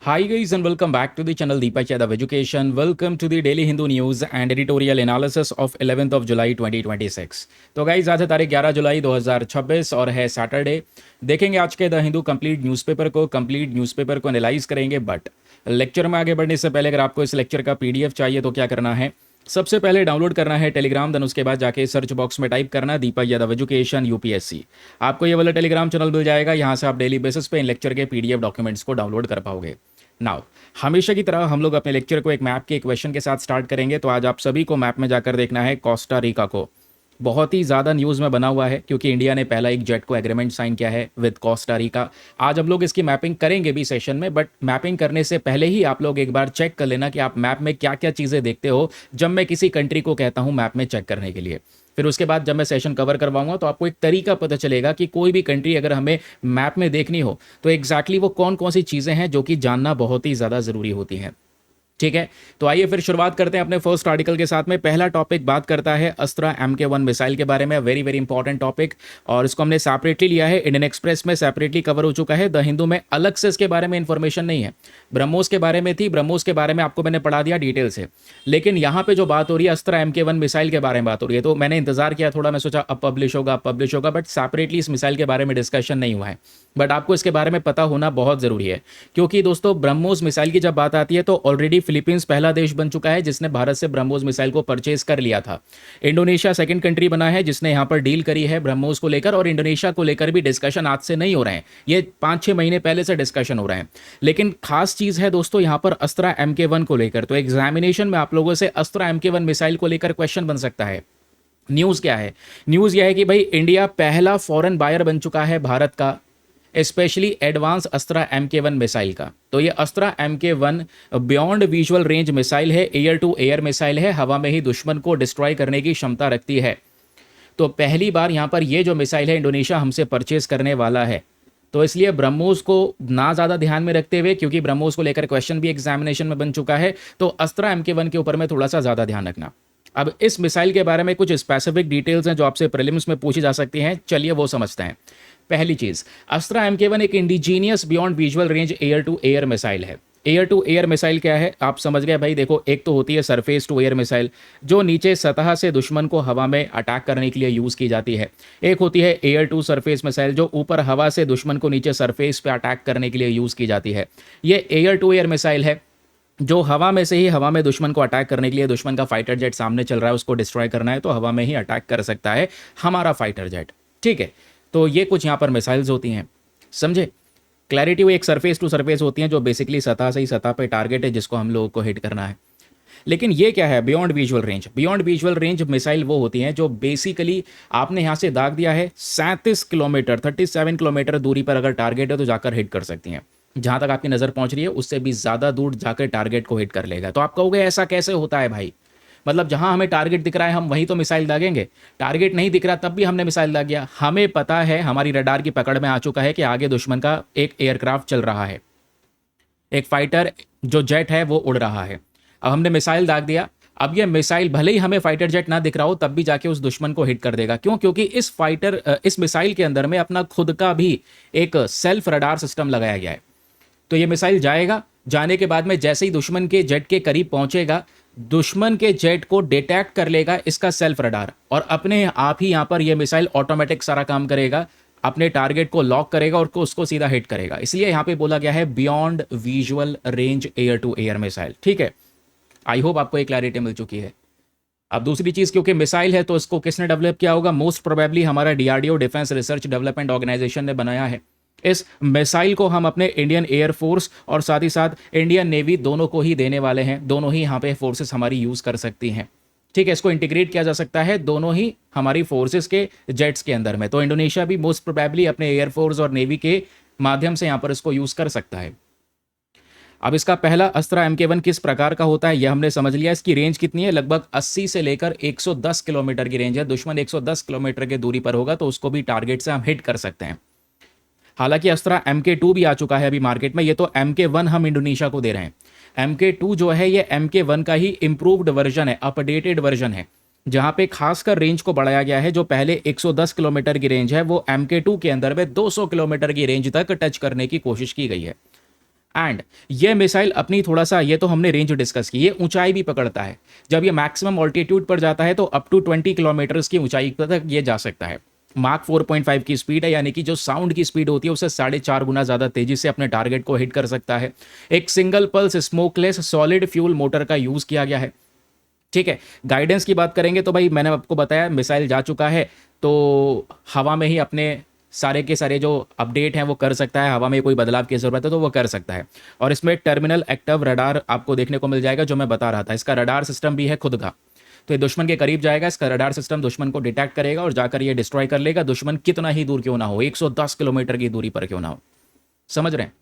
Hi guys and welcome back to the channel Deepak Yadav Education. Welcome to the Daily Hindu News and Editorial Analysis of 11th of July 2026. तो guys आज है तारीख 11 जुलाई 2026 और है Saturday. देखेंगे आज के द हिंदू कंप्लीट न्यूज़पेपर को एनालाइज करेंगे। बट लेक्चर में आगे बढ़ने से पहले अगर आपको इस लेक्चर का पीडीएफ चाहिए तो क्या करना है, सबसे पहले डाउनलोड करना है टेलीग्राम, देन उसके बाद जाके सर्च बॉक्स में टाइप करना दीपक यादव एजुकेशन यूपीएससी। आपको ये वाला टेलीग्राम चैनल मिल जाएगा। यहाँ से आप डेली बेसिस पे इन लेक्चर के पीडीएफ डॉक्यूमेंट्स को डाउनलोड कर पाओगे। नाउ हमेशा की तरह हम लोग अपने लेक्चर को एक मैप के क्वेश्चन के साथ स्टार्ट करेंगे। तो आज आप सभी को मैप में जाकर देखना है कोस्टा रिका को। बहुत ही ज़्यादा न्यूज़ में बना हुआ है क्योंकि इंडिया ने पहला एक जेट को एग्रीमेंट साइन किया है विद कोस्टा रिका। आज हम लोग इसकी मैपिंग करेंगे भी सेशन में, बट मैपिंग करने से पहले ही आप लोग एक बार चेक कर लेना कि आप मैप में क्या क्या चीज़ें देखते हो जब मैं किसी कंट्री को कहता हूँ मैप में चेक करने के लिए। फिर उसके बाद जब मैं सेशन कवर करवाऊंगा तो आपको एक तरीका पता चलेगा कि कोई भी कंट्री अगर हमें मैप में देखनी हो तो एग्जैक्टली वो कौन कौन सी चीज़ें हैं जो कि जानना बहुत ही ज़्यादा ज़रूरी होती हैं। ठीक है, तो आइए फिर शुरुआत करते हैं अपने फर्स्ट आर्टिकल के साथ में। पहला टॉपिक बात करता है अस्त्रा MK1 मिसाइल के बारे में। वेरी वेरी इंपॉर्टेंट टॉपिक, और इसको हमने सेपरेटली लिया है। इंडियन एक्सप्रेस में सेपरेटली कवर हो चुका है, द हिंदू में अलग से इसके बारे में इंफॉर्मेशन नहीं है। ब्रह्मोस के बारे में थी, ब्रह्मोस के बारे में आपको मैंने पढ़ा दिया डिटेल से, लेकिन यहाँ पे जो बात हो रही है अस्त्रा MK1 मिसाइल के बारे में बात हो रही है। तो मैंने इंतजार किया थोड़ा, मैं सोचा अब पब्लिश होगा, बट सेपरेटली इस मिसाइल के बारे में डिस्कशन नहीं हुआ है। बट आपको इसके बारे में पता होना बहुत ज़रूरी है क्योंकि दोस्तों ब्रह्मोस मिसाइल की जब बात आती है तो ऑलरेडी फिलीपींस पहला देश बन चुका है जिसने भारत से ब्रह्मोस मिसाइल को परचेज कर लिया था। इंडोनेशिया सेकंड कंट्री बना है जिसने यहाँ पर डील करी है ब्रह्मोस को लेकर, और इंडोनेशिया को लेकर भी डिस्कशन आज से नहीं हो रहे हैं, ये 5-6 महीने पहले से डिस्कशन हो रहे हैं। लेकिन खास चीज़ है दोस्तों यहाँ पर अस्त्रा MK1 को लेकर, तो एग्जामिनेशन में आप लोगों से अस्त्रा MK1 मिसाइल को लेकर क्वेश्चन बन सकता है। न्यूज़ क्या है? न्यूज़ यह है कि भाई इंडिया पहला फॉरेन बायर बन चुका है भारत का, स्पेशली एडवांस अस्त्रा MK1 मिसाइल का। तो ये अस्त्रा MK1 beyond visual range missile है, एयर टू एयर मिसाइल है, हवा में ही दुश्मन को डिस्ट्रॉय करने की क्षमता रखती है। तो पहली बार यहाँ पर ये जो मिसाइल है इंडोनेशिया हमसे परचेज करने वाला है। तो इसलिए ब्रह्मोस को ना ज़्यादा ध्यान में रखते हुए, क्योंकि ब्रह्मोस को लेकर क्वेश्चन भी एग्जामिनेशन में बन चुका है, तो अस्त्रा MK1 के ऊपर में थोड़ा सा ज़्यादा ध्यान रखना। अब इस मिसाइल के बारे में कुछ स्पेसिफिक डिटेल्स हैं जो आपसे प्रीलिम्स में पूछी जा सकती हैं, चलिए वो समझते हैं। पहली चीज, अस्त्रा MK1 एक indigenous beyond visual range air to air missile है। एयर टू एयर मिसाइल क्या है आप समझ गए भाई। देखो, एक तो होती है सरफेस टू एयर मिसाइल जो नीचे सतह से दुश्मन को हवा में अटैक करने के लिए यूज की जाती है। एक होती है एयर टू सरफेस मिसाइल जो ऊपर हवा से दुश्मन को नीचे सरफेस पे अटैक करने के लिए यूज की जाती है। ये एयर टू एयर मिसाइल है जो हवा में से ही हवा में दुश्मन को अटैक करने के लिए, दुश्मन का फाइटर जेट सामने चल रहा है उसको डिस्ट्रॉय करना है तो हवा में ही अटैक कर सकता है हमारा फाइटर जेट। ठीक है, तो ये कुछ यहाँ पर मिसाइल्स होती हैं, समझे। क्लैरिटी, वो एक सरफेस टू सरफेस होती हैं जो बेसिकली सतह से ही सतह पे टारगेट है जिसको हम लोगों को हिट करना है। लेकिन ये क्या है beyond visual range? Beyond visual range missile वो होती हैं जो बेसिकली आपने यहाँ से दाग दिया है 37 किलोमीटर 37 किलोमीटर दूरी पर अगर टारगेट है तो जाकर हिट कर सकती हैं। जहाँ तक आपकी नज़र पहुँच रही है उससे भी ज़्यादा दूर जाकर टारगेट को हिट कर लेगा। तो आप कहोगे ऐसा कैसे होता है भाई? मतलब जहां हमें टारगेट दिख रहा है हम वहीं तो मिसाइल दागेंगे, टारगेट नहीं दिख रहा तब भी हमने मिसाइल दाग दिया। हमें पता है, हमारी रडार की पकड़ में आ चुका है कि आगे दुश्मन का एक एयरक्राफ्ट चल रहा है, एक फाइटर जो जेट है वो उड़ रहा है। अब हमने मिसाइल दाग दिया, अब ये मिसाइल भले ही हमें फाइटर जेट ना दिख रहा हो तब भी जाके उस दुश्मन को हिट कर देगा। क्यों? क्योंकि इस मिसाइल के अंदर में अपना खुद का भी एक सेल्फ रडार सिस्टम लगाया गया है। तो ये मिसाइल जाएगा, जाने के बाद में जैसे ही दुश्मन के जेट के करीब पहुंचेगा दुश्मन के जेट को डिटेक्ट कर लेगा इसका सेल्फ रडार, और अपने आप ही यहाँ पर यह मिसाइल ऑटोमेटिक सारा काम करेगा, अपने टारगेट को लॉक करेगा और उसको सीधा हिट करेगा। इसलिए यहाँ पे बोला गया है beyond visual range air to air missile. ठीक है, आई होप आपको एक क्लैरिटी मिल चुकी है। अब दूसरी चीज, क्योंकि मिसाइल है तो इसको किसने डेवलप किया होगा? मोस्ट प्रोबेबली हमारा DRDO defence research development organisation ने बनाया है। इस मिसाइल को हम अपने इंडियन एयरफोर्स और साथ ही साथ इंडियन नेवी दोनों को ही देने वाले हैं। दोनों ही यहाँ पे फोर्सेस हमारी यूज कर सकती हैं। ठीक है, इसको इंटीग्रेट किया जा सकता है दोनों ही हमारी फोर्सेस के जेट्स के अंदर में। तो इंडोनेशिया भी मोस्ट प्रोबेबली अपने एयरफोर्स और नेवी के माध्यम से यहाँ पर इसको यूज कर सकता है। अब इसका पहला अस्त्रा MK1 किस प्रकार का होता है यह हमने समझ लिया। इसकी रेंज कितनी है? लगभग 80 से लेकर 110 किलोमीटर की रेंज है। दुश्मन 110 किलोमीटर की दूरी पर होगा तो उसको भी टारगेट से हम हिट कर सकते हैं। हालांकि अस्त्रा MK2 भी आ चुका है अभी मार्केट में, ये तो MK1 हम इंडोनेशिया को दे रहे हैं। MK2 जो है ये MK1 का ही इंप्रूव्ड वर्जन है, अपडेटेड वर्जन है, जहां पे खासकर रेंज को बढ़ाया गया है। जो पहले 110 किलोमीटर की रेंज है वो MK2 के अंदर में 200 किलोमीटर की रेंज तक टच करने की कोशिश की गई है। एंड ये मिसाइल अपनी थोड़ा सा, ये तो हमने रेंज डिस्कस की, ये ऊंचाई भी पकड़ता है। जब ये मैक्सिमम ऑल्टीट्यूड पर जाता है तो अप टू 20 किलोमीटर्स की ऊंचाई तक ये जा सकता है। मार्क 4.5 की स्पीड है, यानी कि जो साउंड की स्पीड होती है उससे 4.5 गुना ज़्यादा तेजी से अपने टारगेट को हिट कर सकता है। एक single pulse smokeless solid fuel motor का यूज़ किया गया है। ठीक है, गाइडेंस की बात करेंगे तो भाई मैंने आपको बताया मिसाइल जा चुका है तो हवा में ही अपने सारे के सारे जो अपडेट हैं वो कर सकता है। हवा में कोई बदलाव की ज़रूरत है तो वो कर सकता है। और इसमें टर्मिनल एक्टिव रडार आपको देखने को मिल जाएगा, जो मैं बता रहा था। इसका रडार सिस्टम भी है खुद का, तो ये दुश्मन के करीब जाएगा, इसका रडार सिस्टम दुश्मन को डिटेक्ट करेगा और जाकर ये डिस्ट्रॉय कर लेगा, दुश्मन कितना ही दूर क्यों ना हो, 110 किलोमीटर की दूरी पर क्यों ना हो। समझ रहे हैं?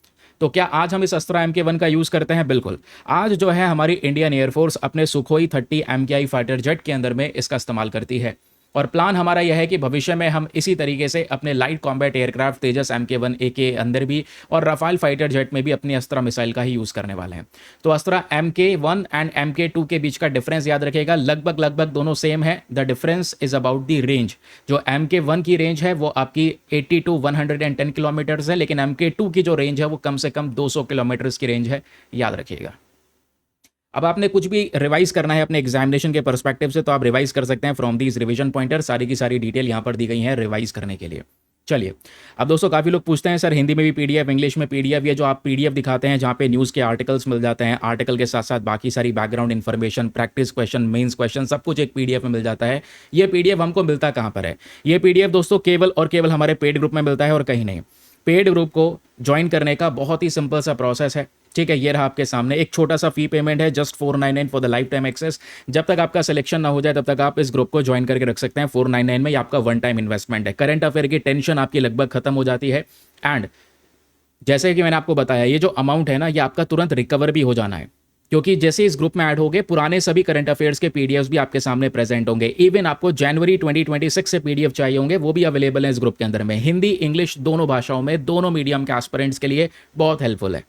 तो क्या आज हम इस अस्त्र MK1 का यूज़ करते हैं? बिल्कुल। आज जो है हमारी इंडियन एयरफोर्स अपने सुखोई 30 MKI फाइटर जेट के अंदर में इसका इस्तेमाल करती है। और प्लान हमारा यह है कि भविष्य में हम इसी तरीके से अपने लाइट कॉम्बैट एयरक्राफ्ट तेजस MK1A के अंदर भी और रफाल फाइटर जेट में भी अपनी अस्त्रा मिसाइल का ही यूज़ करने वाले हैं। तो अस्त्रा MK1 एंड MK2 के बीच का डिफरेंस याद रखिएगा, लगभग लगभग दोनों सेम है। The difference is about the range. जो MK1 की रेंज है वो आपकी 80 to 110 किलोमीटर्स है, लेकिन MK2 की जो रेंज है वो कम से कम 200 किलोमीटर्स की रेंज है, याद रखिएगा। अब आपने कुछ भी रिवाइज करना है अपने एग्जामिनेशन के पर्सपेक्टिव से तो आप रिवाइज कर सकते हैं फ्रॉम दीज रिवीजन पॉइंटर। सारी की सारी डिटेल यहाँ पर दी गई है रिवाइज करने के लिए। चलिए, अब दोस्तों काफ़ी लोग पूछते हैं सर हिंदी में भी PDF, इंग्लिश में PDF, ये जो आप PDF दिखाते हैं जहाँ पे न्यूज़ के आर्टिकल्स मिल जाते हैं, आर्टिकल के साथ साथ बाकी सारी background information, practice question, mains question, सब कुछ एक PDF में मिल जाता है। ये PDF हमको मिलता कहाँ पर है? ये PDF दोस्तों केवल और केवल हमारे पेड ग्रुप में मिलता है और कहीं नहीं। पेड ग्रुप को ज्वाइन करने का बहुत ही सिंपल सा प्रोसेस है। ठीक है, ये रहा आपके सामने, एक छोटा सा फी पेमेंट है, just 499 for the lifetime access. जब तक आपका सिलेक्शन ना हो जाए तब तक आप इस ग्रुप को ज्वाइन करके रख सकते हैं। 499 में ये आपका वन टाइम इन्वेस्टमेंट है। करंट अफेयर की टेंशन आपकी लगभग खत्म हो जाती है। एंड जैसे कि मैंने आपको बताया, ये जो अमाउंट है ना, ये आपका तुरंत रिकवर भी हो जाना है, क्योंकि जैसे इस ग्रुप में ऐड होगे पुराने सभी करंट अफेयर्स के PDFs भी आपके सामने प्रेजेंट होंगे। इवन आपको जनवरी 2026 से PDF चाहिए होंगे, वो भी अवेलेबल है इस ग्रुप के अंदर में, हिंदी इंग्लिश दोनों भाषाओं में, दोनों मीडियम के एस्पिरेंट्स के लिए बहुत हेल्पफुल है।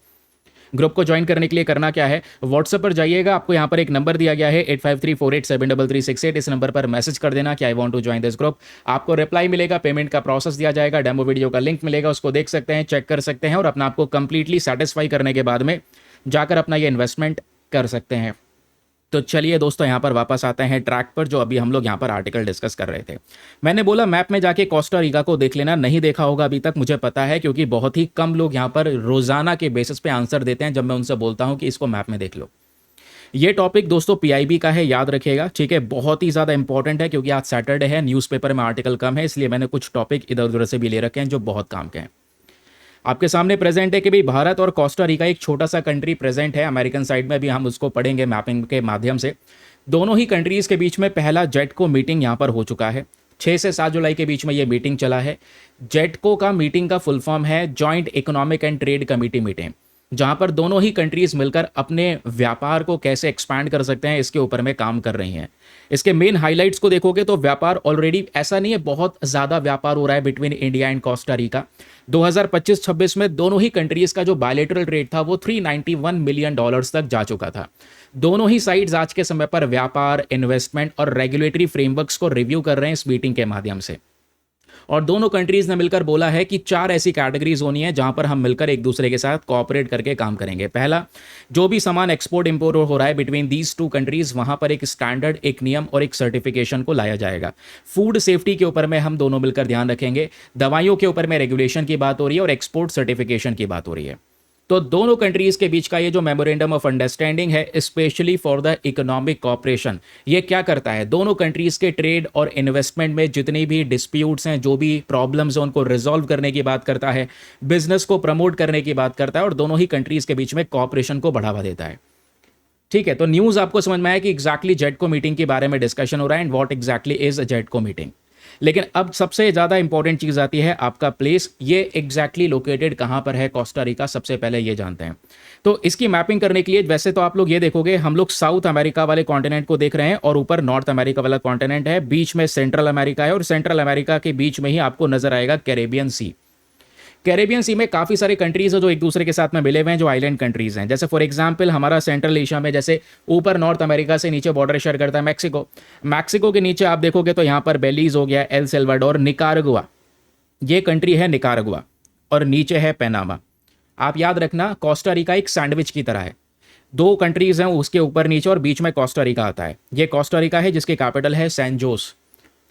ग्रुप को ज्वाइन करने के लिए करना क्या है, व्हाट्सएप पर जाइएगा, आपको यहाँ पर एक नंबर दिया गया है 8534873368। इस नंबर पर मैसेज कर देना कि I want to join this group. आपको रिप्लाई मिलेगा, पेमेंट का प्रोसेस दिया जाएगा, डेमो वीडियो का लिंक मिलेगा, उसको देख सकते हैं, चेक कर सकते हैं और अपना आपको कंप्लीटली सेटिस्फाई करने के बाद में जाकर अपना ये इन्वेस्टमेंट कर सकते हैं। तो चलिए दोस्तों, यहाँ पर वापस आते हैं ट्रैक पर, जो अभी हम लोग यहाँ पर आर्टिकल डिस्कस कर रहे थे। मैंने बोला मैप में जाके कोस्टा रिका को देख लेना, नहीं देखा होगा अभी तक, मुझे पता है, क्योंकि बहुत ही कम लोग यहाँ पर रोजाना के बेसिस पे आंसर देते हैं जब मैं उनसे बोलता हूँ कि इसको मैप में देख लो। ये टॉपिक दोस्तों PIB का है, याद रखिएगा। ठीक है, बहुत ही ज़्यादा इंपॉर्टेंट है, क्योंकि आज सैटरडे है, न्यूज़पेपर में आर्टिकल कम है, इसलिए मैंने कुछ टॉपिक इधर उधर से भी ले रखे हैं जो बहुत काम के हैं। आपके सामने प्रेजेंट है कि भाई भारत और कोस्टा रिका एक छोटा सा कंट्री प्रेजेंट है, अमेरिकन साइड में भी हम उसको पढ़ेंगे मैपिंग के माध्यम से। दोनों ही कंट्रीज़ के बीच में पहला जेटको मीटिंग यहाँ पर हो चुका है। 6 से 7 जुलाई के बीच में ये मीटिंग चला है। जेटको का मीटिंग का फुल फॉर्म है joint economic and trade committee meeting, जहां पर दोनों ही कंट्रीज मिलकर अपने व्यापार को कैसे एक्सपैंड कर सकते हैं इसके ऊपर में काम कर रही हैं। इसके मेन हाइलाइट्स को देखोगे तो व्यापार ऑलरेडी ऐसा नहीं है, बहुत ज़्यादा व्यापार हो रहा है between India and Costa Rica. 2025-26 में दोनों ही कंट्रीज का जो बायलेटरल ट्रेड था वो $391 मिलियन तक जा चुका था। दोनों ही साइड्स आज के समय पर व्यापार, इन्वेस्टमेंट और रेगुलेटरी फ्रेमवर्क्स को रिव्यू कर रहे हैं इस मीटिंग के माध्यम से। और दोनों कंट्रीज ने मिलकर बोला है कि 4 ऐसी कैटेगरीज होनी है जहां पर हम मिलकर एक दूसरे के साथ कोऑपरेट करके काम करेंगे। पहला, जो भी सामान एक्सपोर्ट इंपोर्ट हो रहा है बिटवीन दीज 2 कंट्रीज, वहां पर एक स्टैंडर्ड, एक नियम और एक सर्टिफिकेशन को लाया जाएगा। फूड सेफ्टी के ऊपर में हम दोनों मिलकर ध्यान रखेंगे। दवाइयों के ऊपर में रेगुलेशन की बात हो रही है और एक्सपोर्ट सर्टिफिकेशन की बात हो रही है। तो दोनों कंट्रीज के बीच का ये जो मेमोरेंडम ऑफ अंडरस्टैंडिंग है specially for the economic cooperation, ये क्या करता है, दोनों कंट्रीज के ट्रेड और इन्वेस्टमेंट में जितनी भी डिस्प्यूट्स हैं, जो भी प्रॉब्लम्स हैं, उनको रिजॉल्व करने की बात करता है, बिजनेस को प्रमोट करने की बात करता है और दोनों ही कंट्रीज के बीच में कॉपरेशन को बढ़ावा देता है। ठीक है, तो न्यूज़ आपको समझ में आया कि एग्जैक्टली जेटको मीटिंग के बारे में डिस्कशन हो रहा है and what exactly is JETCO meeting. लेकिन अब सबसे ज़्यादा इंपॉर्टेंट चीज़ आती है आपका प्लेस, ये एग्जैक्टली लोकेटेड कहाँ पर है कोस्टा रिका, सबसे पहले ये जानते हैं। तो इसकी मैपिंग करने के लिए वैसे तो आप लोग ये देखोगे, हम लोग साउथ अमेरिका वाले कॉन्टिनेंट को देख रहे हैं और ऊपर नॉर्थ अमेरिका वाला कॉन्टिनेंट है, बीच में सेंट्रल अमेरिका है और सेंट्रल अमेरिका के बीच में ही आपको नजर आएगा कैरेबियन सी। कैरेबियन सी में काफ़ी सारे कंट्रीज हैं जो एक दूसरे के साथ में मिले हुए हैं, जो आइलैंड कंट्रीज हैं। जैसे फॉर एग्जांपल हमारा सेंट्रल एशिया में, जैसे ऊपर नॉर्थ अमेरिका से नीचे बॉर्डर शेयर करता है मैक्सिको। मैक्सिको के नीचे आप देखोगे तो यहाँ पर बेलीज हो गया, एल सल्वाडोर, निकारागुआ, ये कंट्री है निकारागुआ, और नीचे है पनामा। आप याद रखना कोस्टा रिका एक सैंडविच की तरह है, दो कंट्रीज हैं उसके ऊपर नीचे और बीच में कोस्टा रिका आता है। ये कोस्टा रिका है जिसकी कैपिटल है सैन जोस,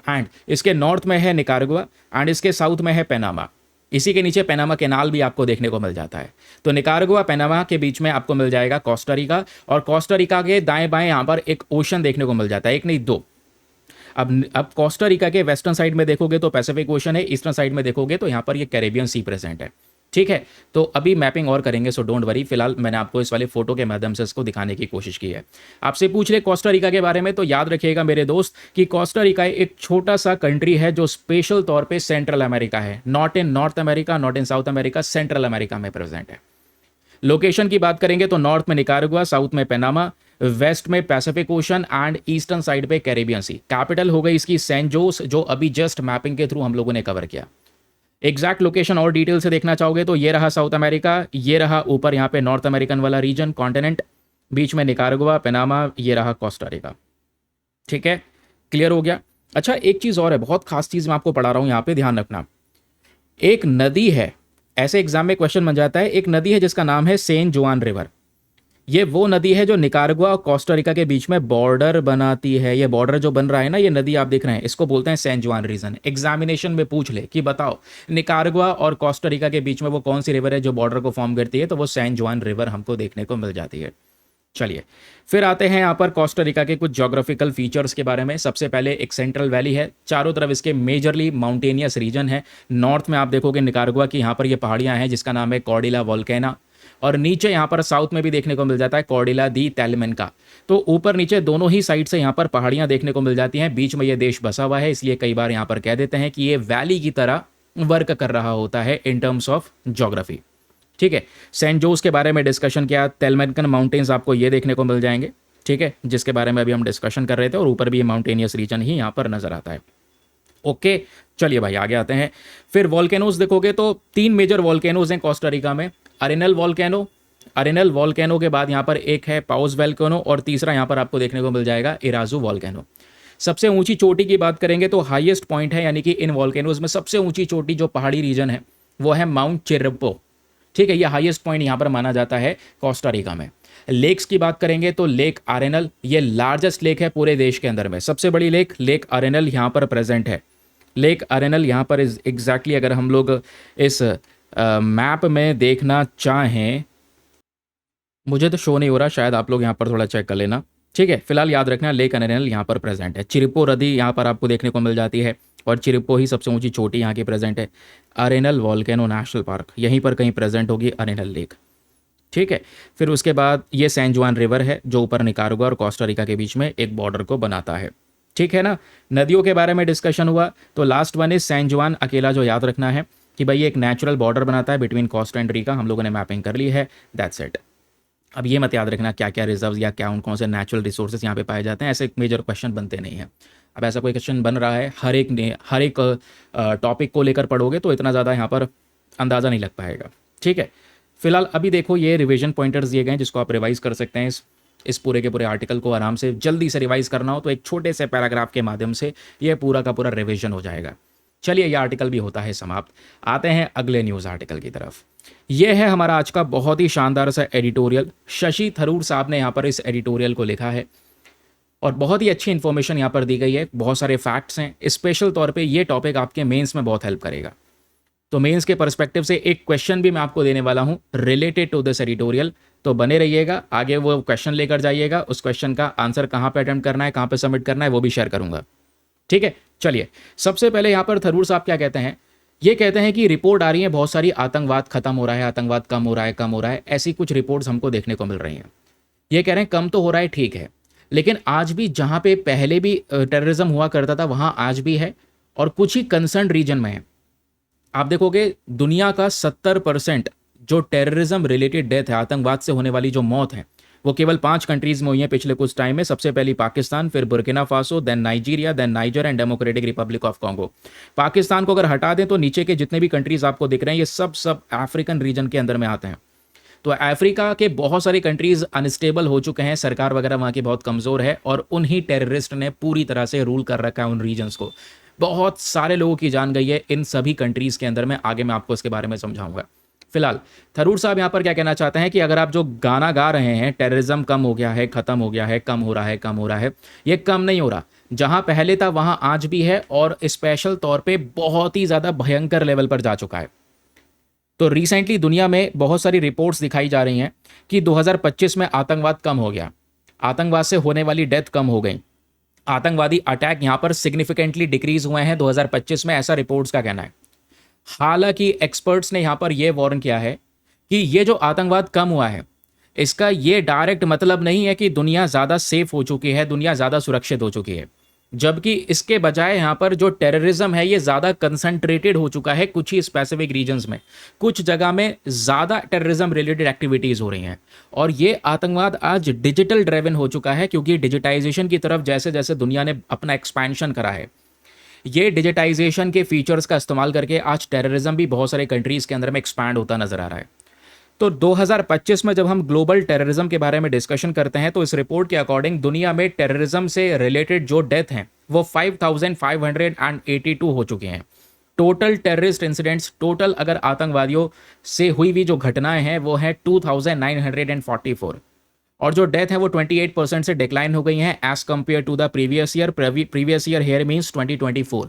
एंड इसके नॉर्थ में है निकारागुआ एंड इसके साउथ में है पनामा। इसी के नीचे पनामा कैनाल भी आपको देखने को मिल जाता है। तो निकारागुआ पनामा के बीच में आपको मिल जाएगा कोस्टा रिका, और कोस्टा रिका के दाएं बाएं यहाँ पर एक ओशन देखने को मिल जाता है, एक नहीं दो। अब कोस्टा रिका के वेस्टर्न साइड में देखोगे तो पैसिफिक ओशन है, ईस्टर्न साइड में देखोगे तो यहाँ पर ये कैरेबियन सी प्रेजेंट है। ठीक है, तो अभी मैपिंग और करेंगे, सो डोंट वरी। फिलहाल मैंने आपको इस वाले फोटो के माध्यम से इसको दिखाने की कोशिश की है। आपसे पूछ ले कोस्टा रिका के बारे में, तो याद रखिएगा मेरे दोस्त कि कोस्टा रिका एक छोटा सा कंट्री है जो स्पेशल तौर पे सेंट्रल अमेरिका है, not in north America, not in south America, central America में प्रेजेंट है। लोकेशन की बात करेंगे तो नॉर्थ में निकारागुआ, साउथ में पनामा, वेस्ट में Pacific ocean and eastern side पे कैरेबियन सी। कैपिटल हो गई इसकी सैन जोस, जो अभी जस्ट मैपिंग के थ्रू हम लोगों ने कवर किया। एग्जैक्ट लोकेशन और डिटेल से देखना चाहोगे तो ये रहा साउथ अमेरिका, ये रहा ऊपर यहाँ पे नॉर्थ अमेरिकन वाला रीजन कॉन्टिनेंट, बीच में निकारागुआ पनामा, ये रहा कोस्टा रिका। ठीक है, क्लियर हो गया। अच्छा, एक चीज़ और है, बहुत खास चीज़ मैं आपको पढ़ा रहा हूँ, यहाँ पे ध्यान रखना। एक नदी है, ऐसे एग्जाम में क्वेश्चन बन जाता है, एक नदी है जिसका नाम है सेन जुआन रिवर। ये वो नदी है जो निकारागुआ और कोस्टा रिका के बीच में बॉर्डर बनाती है। ये बॉर्डर जो बन रहा है ना, ये नदी आप देख रहे हैं, इसको बोलते हैं सैन जुआन रीजन। एग्जामिनेशन में पूछ ले कि बताओ निकारागुआ और कोस्टा रिका के बीच में वो कौन सी रिवर है जो बॉर्डर को फॉर्म करती है, तो वो सैन जुआन रिवर हमको देखने को मिल जाती है। चलिए फिर आते हैं यहाँ पर कोस्टा रिका के कुछ ज्योग्राफिकल फीचर्स के बारे में। सबसे पहले एक सेंट्रल वैली है, चारों तरफ इसके मेजरली माउंटेनियस रीजन है। नॉर्थ में आप देखोगे निकारागुआ की यहाँ पर ये पहाड़ियाँ हैं जिसका नाम है कॉर्डिला वोल्केना, और नीचे यहाँ पर साउथ में भी देखने को मिल जाता है कॉर्डिला दी तैलमेन का। तो ऊपर नीचे दोनों ही साइड से यहाँ पर पहाड़ियाँ देखने को मिल जाती हैं, बीच में ये देश बसा हुआ है, इसलिए कई बार यहाँ पर कह देते हैं कि ये वैली की तरह वर्क कर रहा होता है इन टर्म्स ऑफ ज्योग्राफी। ठीक है, सेंट जोस के बारे में डिस्कशन किया, तेलमेनकन माउंटेन्स आपको ये देखने को मिल जाएंगे। ठीक है, जिसके बारे में अभी हम डिस्कशन कर रहे थे, और ऊपर भी ये माउंटेनियस रीजन ही यहाँ पर नजर आता है। ओके, चलिए भाई आगे आते हैं। फिर वॉल्केनोज देखोगे तो तीन मेजर वॉल्केनोज हैं कोस्टा रिका में। अरेनल वॉल्केनो, अरेनल वॉल्केनो के बाद यहाँ पर एक है पाउस वॉल्केनो, और तीसरा यहाँ पर आपको देखने को मिल जाएगा इराजू वॉल्केनो। सबसे ऊंची चोटी की बात करेंगे तो हाईएस्ट पॉइंट है, यानी कि इन वॉल्केनोज में सबसे ऊंची चोटी जो पहाड़ी रीजन है वो है माउंट चिरपो। ठीक है, ये हाईएस्ट पॉइंट यहाँ पर माना जाता है कोस्टा रिका में। लेक्स की बात करेंगे तो लेक आरेनल, ये लार्जेस्ट लेक है पूरे देश के अंदर में, सबसे बड़ी लेक लेक आरेनल यहाँ पर प्रेजेंट है। लेक आरेनल यहाँ पर एग्जैक्टली अगर हम लोग इस मैप में देखना चाहें, मुझे तो शो नहीं हो रहा, शायद आप लोग यहाँ पर थोड़ा चेक कर लेना। ठीक है, फिलहाल याद रखना लेक अरेनल यहाँ पर प्रेजेंट है। चिरिपो नदी यहाँ पर आपको देखने को मिल जाती है, और चिरिपो ही सबसे ऊंची चोटी यहाँ की प्रेजेंट है। अरेनल वॉल्केनो नेशनल पार्क, यहीं पर कहीं प्रेजेंट होगी अरेनल लेक। ठीक है, फिर उसके बाद ये सैन जुआन रिवर है जो ऊपर निकारागुआ और कोस्टा रिका के बीच में एक बॉर्डर को बनाता है। ठीक है ना, नदियों के बारे में डिस्कशन हुआ, तो लास्ट वन इज सैन जुआन अकेला, जो याद रखना है कि भाई ये एक नेचुरल बॉर्डर बनाता है बिटवीन कोस्टा एंड रिका। हम लोगों ने मैपिंग कर ली है, दैट्स इट। अब ये मत याद रखना क्या क्या रिजर्व या क्या कौन से नेचुरल रिसोर्सेज यहाँ पे पाए जाते हैं, ऐसे मेजर क्वेश्चन बनते नहीं हैं। अब ऐसा कोई क्वेश्चन बन रहा है, हर एक टॉपिक को लेकर पढ़ोगे तो इतना ज़्यादा यहाँ पर अंदाज़ा नहीं लग पाएगा। ठीक है, फिलहाल अभी देखो ये रिवीजन पॉइंटर्स दिए गए हैं जिसको आप रिवाइज कर सकते हैं। इस पूरे के पूरे आर्टिकल को आराम से जल्दी से रिवाइज करना हो तो एक छोटे से पैराग्राफ के माध्यम से ये पूरा का पूरा रिवीजन हो जाएगा। चलिए, ये आर्टिकल भी होता है समाप्त। आते हैं अगले न्यूज़ आर्टिकल की तरफ। ये है हमारा आज का बहुत ही शानदार सा एडिटोरियल। शशि थरूर साहब ने यहाँ पर इस एडिटोरियल को लिखा है, और बहुत ही अच्छी इन्फॉर्मेशन यहाँ पर दी गई है, बहुत सारे फैक्ट्स हैं। स्पेशल तौर पे ये टॉपिक आपके मेंस में बहुत हेल्प करेगा। तो मेंस के पर्सपेक्टिव से एक क्वेश्चन भी मैं आपको देने वाला हूँ रिलेटेड टू दिस एडिटोरियल, तो बने रहिएगा। आगे वो क्वेश्चन लेकर जाइएगा, उस क्वेश्चन का आंसर कहाँ पे अटेम्प्ट करना है, कहाँ पे सबमिट करना है, वो भी शेयर करूंगा। ठीक है, चलिए सबसे पहले यहाँ पर थरूर साहब क्या कहते हैं, ये कहते हैं कि रिपोर्ट आ रही है बहुत सारी, आतंकवाद खत्म हो रहा है, आतंकवाद कम हो रहा है, कम हो रहा है, ऐसी कुछ रिपोर्ट्स हमको देखने को मिल रही हैं। ये कह रहे हैं कम तो हो रहा है, ठीक है, लेकिन आज भी जहाँ पे पहले भी टेररिज्म हुआ करता था वहाँ आज भी है, और कुछ ही कंसर्न रीजन में है। आप देखोगे दुनिया का 70% जो टेररिज्म रिलेटेड डेथ है, आतंकवाद से होने वाली जो मौत है, वो केवल 5 कंट्रीज में हुई है पिछले कुछ टाइम में। सबसे पहली पाकिस्तान, फिर Burkina Faso, then Nigeria, then Niger and Democratic Republic of Congo. Pakistan को अगर हटा दें तो नीचे के जितने भी कंट्रीज आपको दिख रहे हैं ये सब अफ्रीकन रीजन के अंदर में आते हैं। तो अफ्रीका के बहुत सारे कंट्रीज अनस्टेबल हो चुके हैं, सरकार वगैरह वहाँ की बहुत कमज़ोर है, और उन्हीं टेररिस्ट ने पूरी तरह से रूल कर रखा है उन रीजन्स को। बहुत सारे लोगों की जान गई है इन सभी कंट्रीज़ के अंदर में, आगे मैं आपको इसके बारे में समझाऊंगा। फिलहाल थरूर साहब यहाँ पर क्या कहना चाहते हैं कि अगर आप जो गाना गा रहे हैं टेररिज्म कम हो गया है, खत्म हो गया है, कम हो रहा है, कम हो रहा है, ये कम नहीं हो रहा। जहां पहले था वहां आज भी है और स्पेशल तौर पे बहुत ही ज़्यादा भयंकर लेवल पर जा चुका है। तो रिसेंटली दुनिया में बहुत सारी रिपोर्ट्स दिखाई जा रही हैं कि 2025 में आतंकवाद कम हो गया, आतंकवाद से होने वाली डेथ कम हो गई, आतंकवादी अटैक यहां पर सिग्निफिकेंटली डिक्रीज हुए हैं 2025 में, ऐसा रिपोर्ट्स का कहना है। हालांकि एक्सपर्ट्स ने यहां पर यह वार्न किया है कि ये जो आतंकवाद कम हुआ है इसका ये डायरेक्ट मतलब नहीं है कि दुनिया ज़्यादा सेफ हो चुकी है, दुनिया ज़्यादा सुरक्षित हो चुकी है, जबकि इसके बजाय यहाँ पर जो टेररिज्म है ये ज़्यादा कंसंट्रेटेड हो चुका है कुछ ही स्पेसिफिक रीजन्स में। कुछ जगह में ज़्यादा टेररिज्म रिलेटेड एक्टिविटीज़ हो रही हैं और ये आतंकवाद आज डिजिटल ड्राइवन हो चुका है, क्योंकि डिजिटाइजेशन की तरफ जैसे जैसे दुनिया ने अपना एक्सपेंशन करा है, ये डिजिटाइजेशन के फीचर्स का इस्तेमाल करके आज टेररिज्म भी बहुत सारे कंट्रीज़ के अंदर में एक्सपैंड होता नजर आ रहा है। तो 2025 में जब हम ग्लोबल टेररिज्म के बारे में डिस्कशन करते हैं तो इस रिपोर्ट के अकॉर्डिंग दुनिया में टेररिज्म से रिलेटेड जो डेथ हैं वो 5582 हो चुके हैं। टोटल टेररिस्ट इंसिडेंट्स, टोटल अगर आतंकवादियों से हुई हुई जो घटनाएं हैं वो है 2944, और जो डेथ है वो 28% से डिक्लाइन हो गई हैं as compare to the previous year. Previous year here means 2024,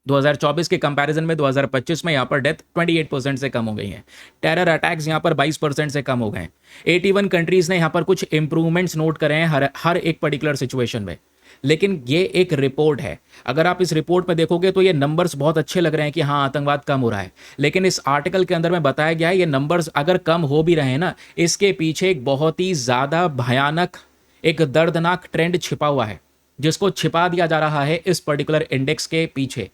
2024 के कंपैरिजन में 2025 में यहाँ पर डेथ 28% से कम हो गई हैं। टेरर अटैक्स यहाँ पर 22% से कम हो गए हैं। 81 कंट्रीज़ ने यहाँ पर कुछ इंप्रूवमेंट्स नोट करे हैं हर एक पर्टिकुलर सिचुएशन में, लेकिन ये एक रिपोर्ट है। अगर आप इस रिपोर्ट में देखोगे तो ये नंबर्स बहुत अच्छे लग रहे हैं कि हाँ आतंकवाद कम हो रहा है, लेकिन इस आर्टिकल के अंदर में बताया गया है ये नंबर्स अगर कम हो भी रहे हैं ना, इसके पीछे एक बहुत ही ज़्यादा भयानक एक दर्दनाक ट्रेंड छिपा हुआ है, जिसको छिपा दिया जा रहा है इस पर्टिकुलर इंडेक्स के पीछे।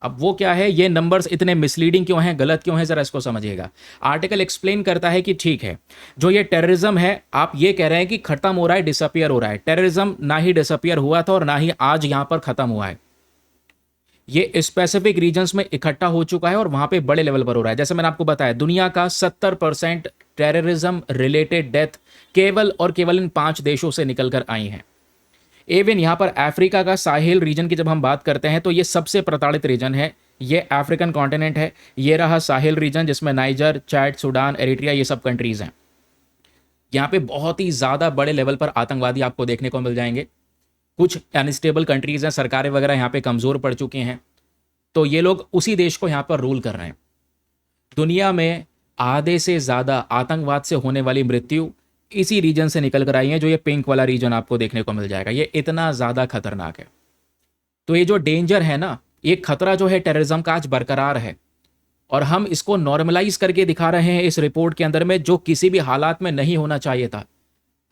अब वो क्या है, ये नंबर्स इतने मिसलीडिंग क्यों हैं, गलत क्यों हैं, जरा इसको समझिएगा। आर्टिकल एक्सप्लेन करता है कि ठीक है जो ये टेररिज्म है आप ये कह रहे हैं कि खत्म हो रहा है, डिसअपियर हो रहा है। टेररिज्म ना ही डिसअपियर हुआ था और ना ही आज यहां पर खत्म हुआ है, ये स्पेसिफिक रीजन्स में इकट्ठा हो चुका है और वहां पे बड़े लेवल पर हो रहा है। जैसे मैंने आपको बताया दुनिया का 70% टेररिज्म रिलेटेड डेथ केवल और केवल इन 5 देशों से निकलकर आई हैं। इवन यहाँ पर अफ्रीका का साहिल रीजन की जब हम बात करते हैं तो ये सबसे प्रताड़ित रीजन है, ये अफ्रीकन कॉन्टिनेंट है। ये रहा साहिल रीजन जिसमें नाइजर, चैड, सूडान, एरिट्रिया ये सब कंट्रीज हैं। यहाँ पे बहुत ही ज़्यादा बड़े लेवल पर आतंकवादी आपको देखने को मिल जाएंगे। कुछ अनस्टेबल कंट्रीज हैं, सरकारें वगैरह यहाँ पे कमज़ोर पड़ चुकी हैं, तो ये लोग उसी देश को यहाँ पर रूल कर रहे हैं। दुनिया में आधे से ज़्यादा आतंकवाद से होने वाली मृत्यु इसी रीजन से निकल कर आई है, जो ये पिंक वाला रीजन आपको देखने को मिल जाएगा। ये इतना ज़्यादा खतरनाक है। तो ये जो डेंजर है ना, ये खतरा जो है टेररिज्म का आज बरकरार है और हम इसको नॉर्मलाइज करके दिखा रहे हैं इस रिपोर्ट के अंदर में, जो किसी भी हालात में नहीं होना चाहिए था।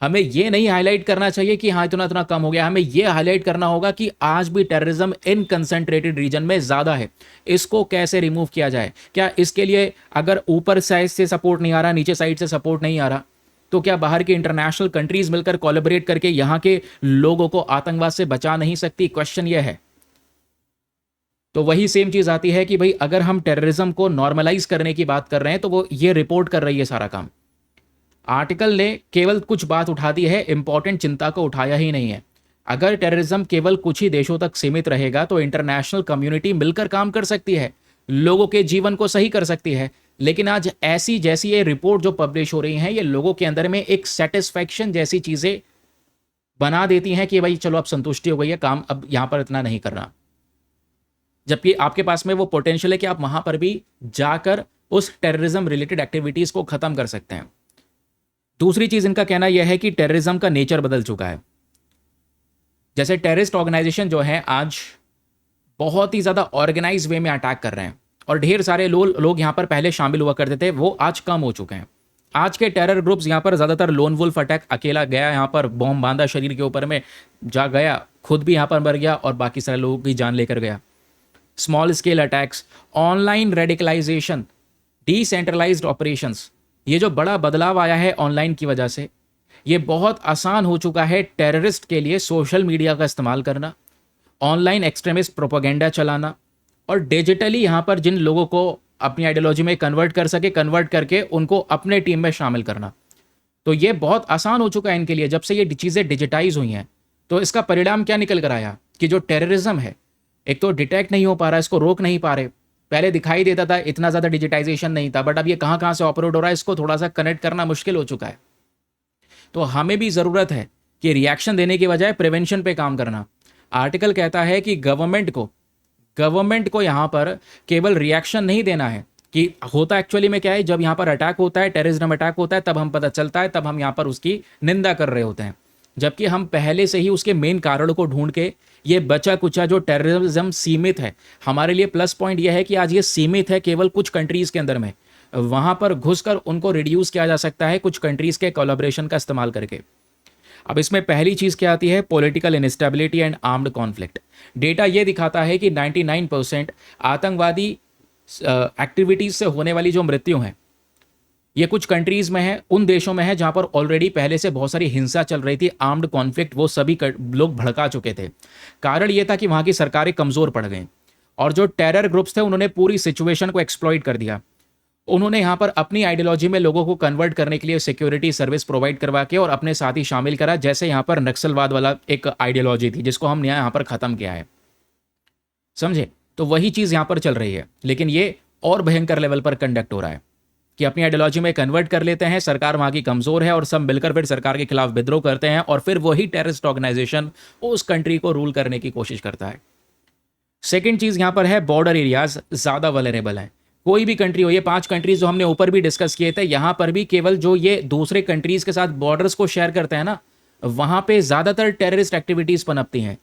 हमें ये नहीं हाईलाइट करना चाहिए कि हाँ इतना इतना कम हो गया, हमें ये हाईलाइट करना होगा कि आज भी टेररिज्म इन कंसंट्रेटेड रीजन में ज़्यादा है। इसको कैसे रिमूव किया जाए? क्या इसके लिए अगर ऊपर साइड से सपोर्ट नहीं आ रहा, नीचे साइड से सपोर्ट नहीं आ रहा, तो क्या बाहर के इंटरनेशनल कंट्रीज मिलकर कोलैबोरेट करके यहाँ के लोगों को आतंकवाद से बचा नहीं सकती? क्वेश्चन ये है। तो वही सेम चीज़ आती है कि भाई अगर हम टेररिज्म को नॉर्मलाइज करने की बात कर रहे हैं तो वो ये रिपोर्ट कर रही है सारा काम। आर्टिकल ने केवल कुछ बात उठा दी है, इंपॉर्टेंट चिंता को उठाया ही नहीं है। अगर टेररिज्म केवल कुछ ही देशों तक सीमित रहेगा तो इंटरनेशनल कम्युनिटी मिलकर काम कर सकती है, लोगों के जीवन को सही कर सकती है। लेकिन आज ऐसी जैसी ये रिपोर्ट जो पब्लिश हो रही हैं, ये लोगों के अंदर में एक सेटिस्फैक्शन जैसी चीज़ें बना देती हैं कि भाई चलो अब संतुष्टि हो गई है, काम अब यहाँ पर इतना नहीं करना, जबकि आपके पास में वो पोटेंशियल है कि आप वहाँ पर भी जाकर उस टेररिज्म रिलेटेड एक्टिविटीज़ को ख़त्म कर सकते हैं। दूसरी चीज़ इनका कहना यह है कि टेररिज्म का नेचर बदल चुका है। जैसे टेररिस्ट ऑर्गेनाइजेशन जो है आज बहुत ही ज़्यादा ऑर्गेनाइज वे में अटैक कर रहे हैं और ढेर सारे लोग यहाँ पर पहले शामिल हुआ करते थे, वो आज कम हो चुके हैं। आज के टेरर ग्रुप्स यहाँ पर ज़्यादातर लोन वुल्फ अटैक, अकेला गया यहाँ पर बॉम्ब बांधा शरीर के ऊपर में जा गया, खुद भी यहाँ पर मर गया और बाकी सारे लोगों की जान लेकर गया। Small scale attacks, online radicalisation, decentralised operations, ये जो बड़ा बदलाव आया है ऑनलाइन की वजह से, ये बहुत आसान हो चुका है टेररिस्ट के लिए सोशल मीडिया का इस्तेमाल करना, ऑनलाइन एक्सट्रीमिस्ट प्रोपेगेंडा चलाना और डिजिटली यहाँ पर जिन लोगों को अपनी आइडियोलॉजी में कन्वर्ट कर सके, कन्वर्ट करके उनको अपने टीम में शामिल करना। तो ये बहुत आसान हो चुका है इनके लिए जब से ये चीज़ें डिजिटाइज हुई हैं। तो इसका परिणाम क्या निकल कर आया कि जो टेररिज्म है, एक तो डिटेक्ट नहीं हो पा रहा, इसको रोक नहीं पा रहे, पहले दिखाई देता था, इतना ज़्यादा डिजिटाइजेशन नहीं था, बट अब ये कहाँ कहाँ से ऑपरेट हो रहा है इसको थोड़ा सा कनेक्ट करना मुश्किल हो चुका है। तो हमें भी ज़रूरत है कि रिएक्शन देने की बजाय प्रिवेंशन पे काम करना। आर्टिकल कहता है कि गवर्नमेंट को यहाँ पर केवल रिएक्शन नहीं देना है, कि होता एक्चुअली में क्या है, जब यहाँ पर अटैक होता है, टेररिज्म अटैक होता है, तब हम पता चलता है, तब हम यहाँ पर उसकी निंदा कर रहे होते हैं, जबकि हम पहले से ही उसके मेन कारण को ढूंढ के ये बचा कुचा जो टेररिज्म सीमित है, हमारे लिए प्लस पॉइंट यह है कि आज ये सीमित है केवल कुछ कंट्रीज़ के अंदर में, वहाँ पर घुसकर उनको रिड्यूस किया जा सकता है कुछ कंट्रीज़ के कोलैबोरेशन का इस्तेमाल करके। अब इसमें पहली चीज़ क्या आती है, political instability and armed conflict. Data ये दिखाता है कि 99% आतंकवादी एक्टिविटीज़ से होने वाली जो मृत्यु हैं, ये कुछ कंट्रीज़ में है, उन देशों में है जहाँ पर ऑलरेडी पहले से बहुत सारी हिंसा चल रही थी, आर्म्ड कॉन्फ्लिक्ट वो सभी लोग भड़का चुके थे। कारण ये था कि वहाँ की सरकारें कमज़ोर पड़ गईं और जो टेरर ग्रुप्स थे उन्होंने पूरी सिचुएशन को एक्सप्लॉइट कर दिया। उन्होंने यहाँ पर अपनी आइडियोलॉजी में लोगों को कन्वर्ट करने के लिए सिक्योरिटी सर्विस प्रोवाइड करवा के और अपने साथ ही शामिल करा, जैसे यहाँ पर नक्सलवाद वाला एक आइडियोलॉजी थी जिसको हमने यहाँ पर ख़त्म किया है, समझे। तो वही चीज़ यहाँ पर चल रही है, लेकिन ये और भयंकर लेवल पर कंडक्ट हो रहा है कि अपनी आइडियोलॉजी में कन्वर्ट कर लेते हैं, सरकार वहाँ की कमज़ोर है और सब मिलकर फिर सरकार के खिलाफ विद्रोह करते हैं और फिर वही टेररिस्ट ऑर्गेनाइजेशन उस कंट्री को रूल करने की कोशिश करता है। सेकेंड चीज़ यहाँ पर है, बॉर्डर एरियाज ज़्यादा वलरेबल हैं। कोई भी कंट्री हो, ये 5 कंट्रीज जो हमने ऊपर भी डिस्कस किए थे, यहाँ पर भी केवल जो ये दूसरे कंट्रीज के साथ बॉर्डर्स को शेयर करते हैं ना, वहाँ पे ज़्यादातर टेररिस्ट एक्टिविटीज़ पनपती हैं।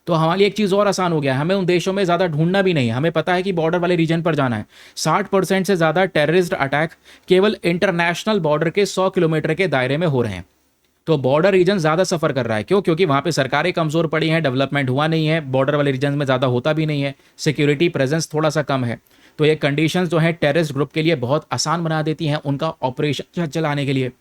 तो हमारे लिए एक चीज़ और आसान हो गया है, हमें उन देशों में ज़्यादा ढूंढना भी नहीं है, हमें पता है कि बॉर्डर वाले रीजन पर जाना है। 60% से ज़्यादा टेररिस्ट अटैक केवल इंटरनेशनल बॉर्डर के 100 किलोमीटर के दायरे में हो रहे हैं। तो बॉर्डर रीजन ज़्यादा सफ़र कर रहा है, क्यों? क्योंकि वहाँ पे सरकारें कमज़ोर पड़ी हैं, डेवलपमेंट हुआ नहीं है, बॉर्डर वाले रीजन में ज़्यादा होता भी नहीं है, सिक्योरिटी प्रेजेंस थोड़ा सा कम है। तो ये कंडीशंस जो हैं टेररिस्ट ग्रुप के लिए बहुत आसान बना देती हैं उनका ऑपरेशन चलाने के लिए,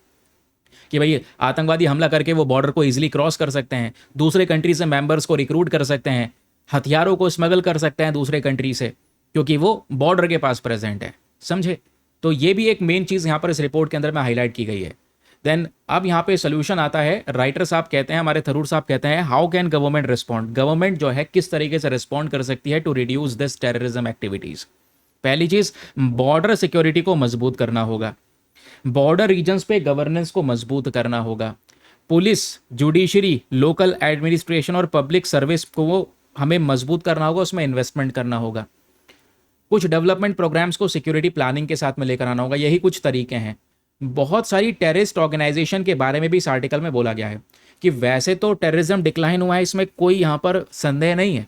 कि भाई आतंकवादी हमला करके वो बॉर्डर को ईजिली क्रॉस कर सकते हैं, दूसरे कंट्री से मेंबर्स को रिक्रूट कर सकते हैं, हथियारों को स्मगल कर सकते हैं दूसरे कंट्री से, क्योंकि वो बॉर्डर के पास प्रेजेंट है, समझे। तो ये भी एक मेन चीज़ यहाँ पर इस रिपोर्ट के अंदर में हाईलाइट की गई है। देन अब यहाँ पे सोल्यूशन आता है, राइटर साहब कहते हैं, हमारे थरूर साहब कहते हैं, how can government respond, government जो है किस तरीके से रिस्पॉन्ड कर सकती है to reduce this terrorism activities. पहली चीज़, बॉर्डर सिक्योरिटी को मजबूत करना होगा, बॉर्डर रीजन्स पे गवर्नेंस को मजबूत करना होगा, पुलिस, जुडिशरी, लोकल एडमिनिस्ट्रेशन और पब्लिक सर्विस को हमें मजबूत करना होगा, उसमें इन्वेस्टमेंट करना होगा, कुछ डेवलपमेंट प्रोग्राम्स को सिक्योरिटी प्लानिंग के साथ में लेकर आना होगा। यही कुछ तरीके हैं। बहुत सारी टेररिस्ट ऑर्गेनाइजेशन के बारे में भी इस आर्टिकल में बोला गया है कि वैसे तो टेररिज्म डिक्लाइन हुआ है, इसमें कोई यहाँ पर संदेह नहीं है,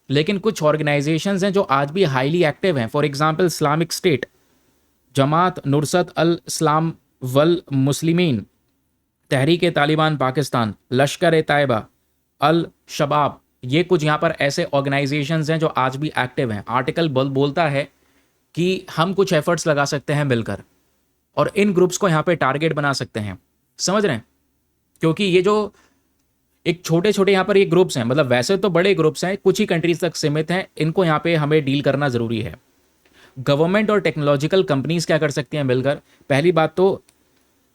लेकिन कुछ ऑर्गेनाइजेशंस हैं जो आज भी हाईली एक्टिव हैं। फॉर एग्जांपल इस्लामिक स्टेट, जमात नुसरत अल इस्लाम वल मुस्लिमीन, तहरीक तालिबान पाकिस्तान, लश्कर ए तैयबा, अल शबाब, ये कुछ यहाँ पर ऐसे ऑर्गेनाइजेशंस हैं जो आज भी एक्टिव हैं। आर्टिकल बोलता है कि हम कुछ एफर्ट्स लगा सकते हैं मिलकर और इन ग्रुप्स को यहाँ पे टारगेट बना सकते हैं, समझ रहे हैं। क्योंकि ये जो एक छोटे छोटे यहाँ पर ये ग्रुप्स हैं, मतलब वैसे तो बड़े ग्रुप्स हैं, कुछ ही कंट्रीज तक सीमित हैं, इनको यहाँ पे हमें डील करना ज़रूरी है। गवर्नमेंट और टेक्नोलॉजिकल कंपनीज क्या कर सकती हैं मिलकर? पहली बात तो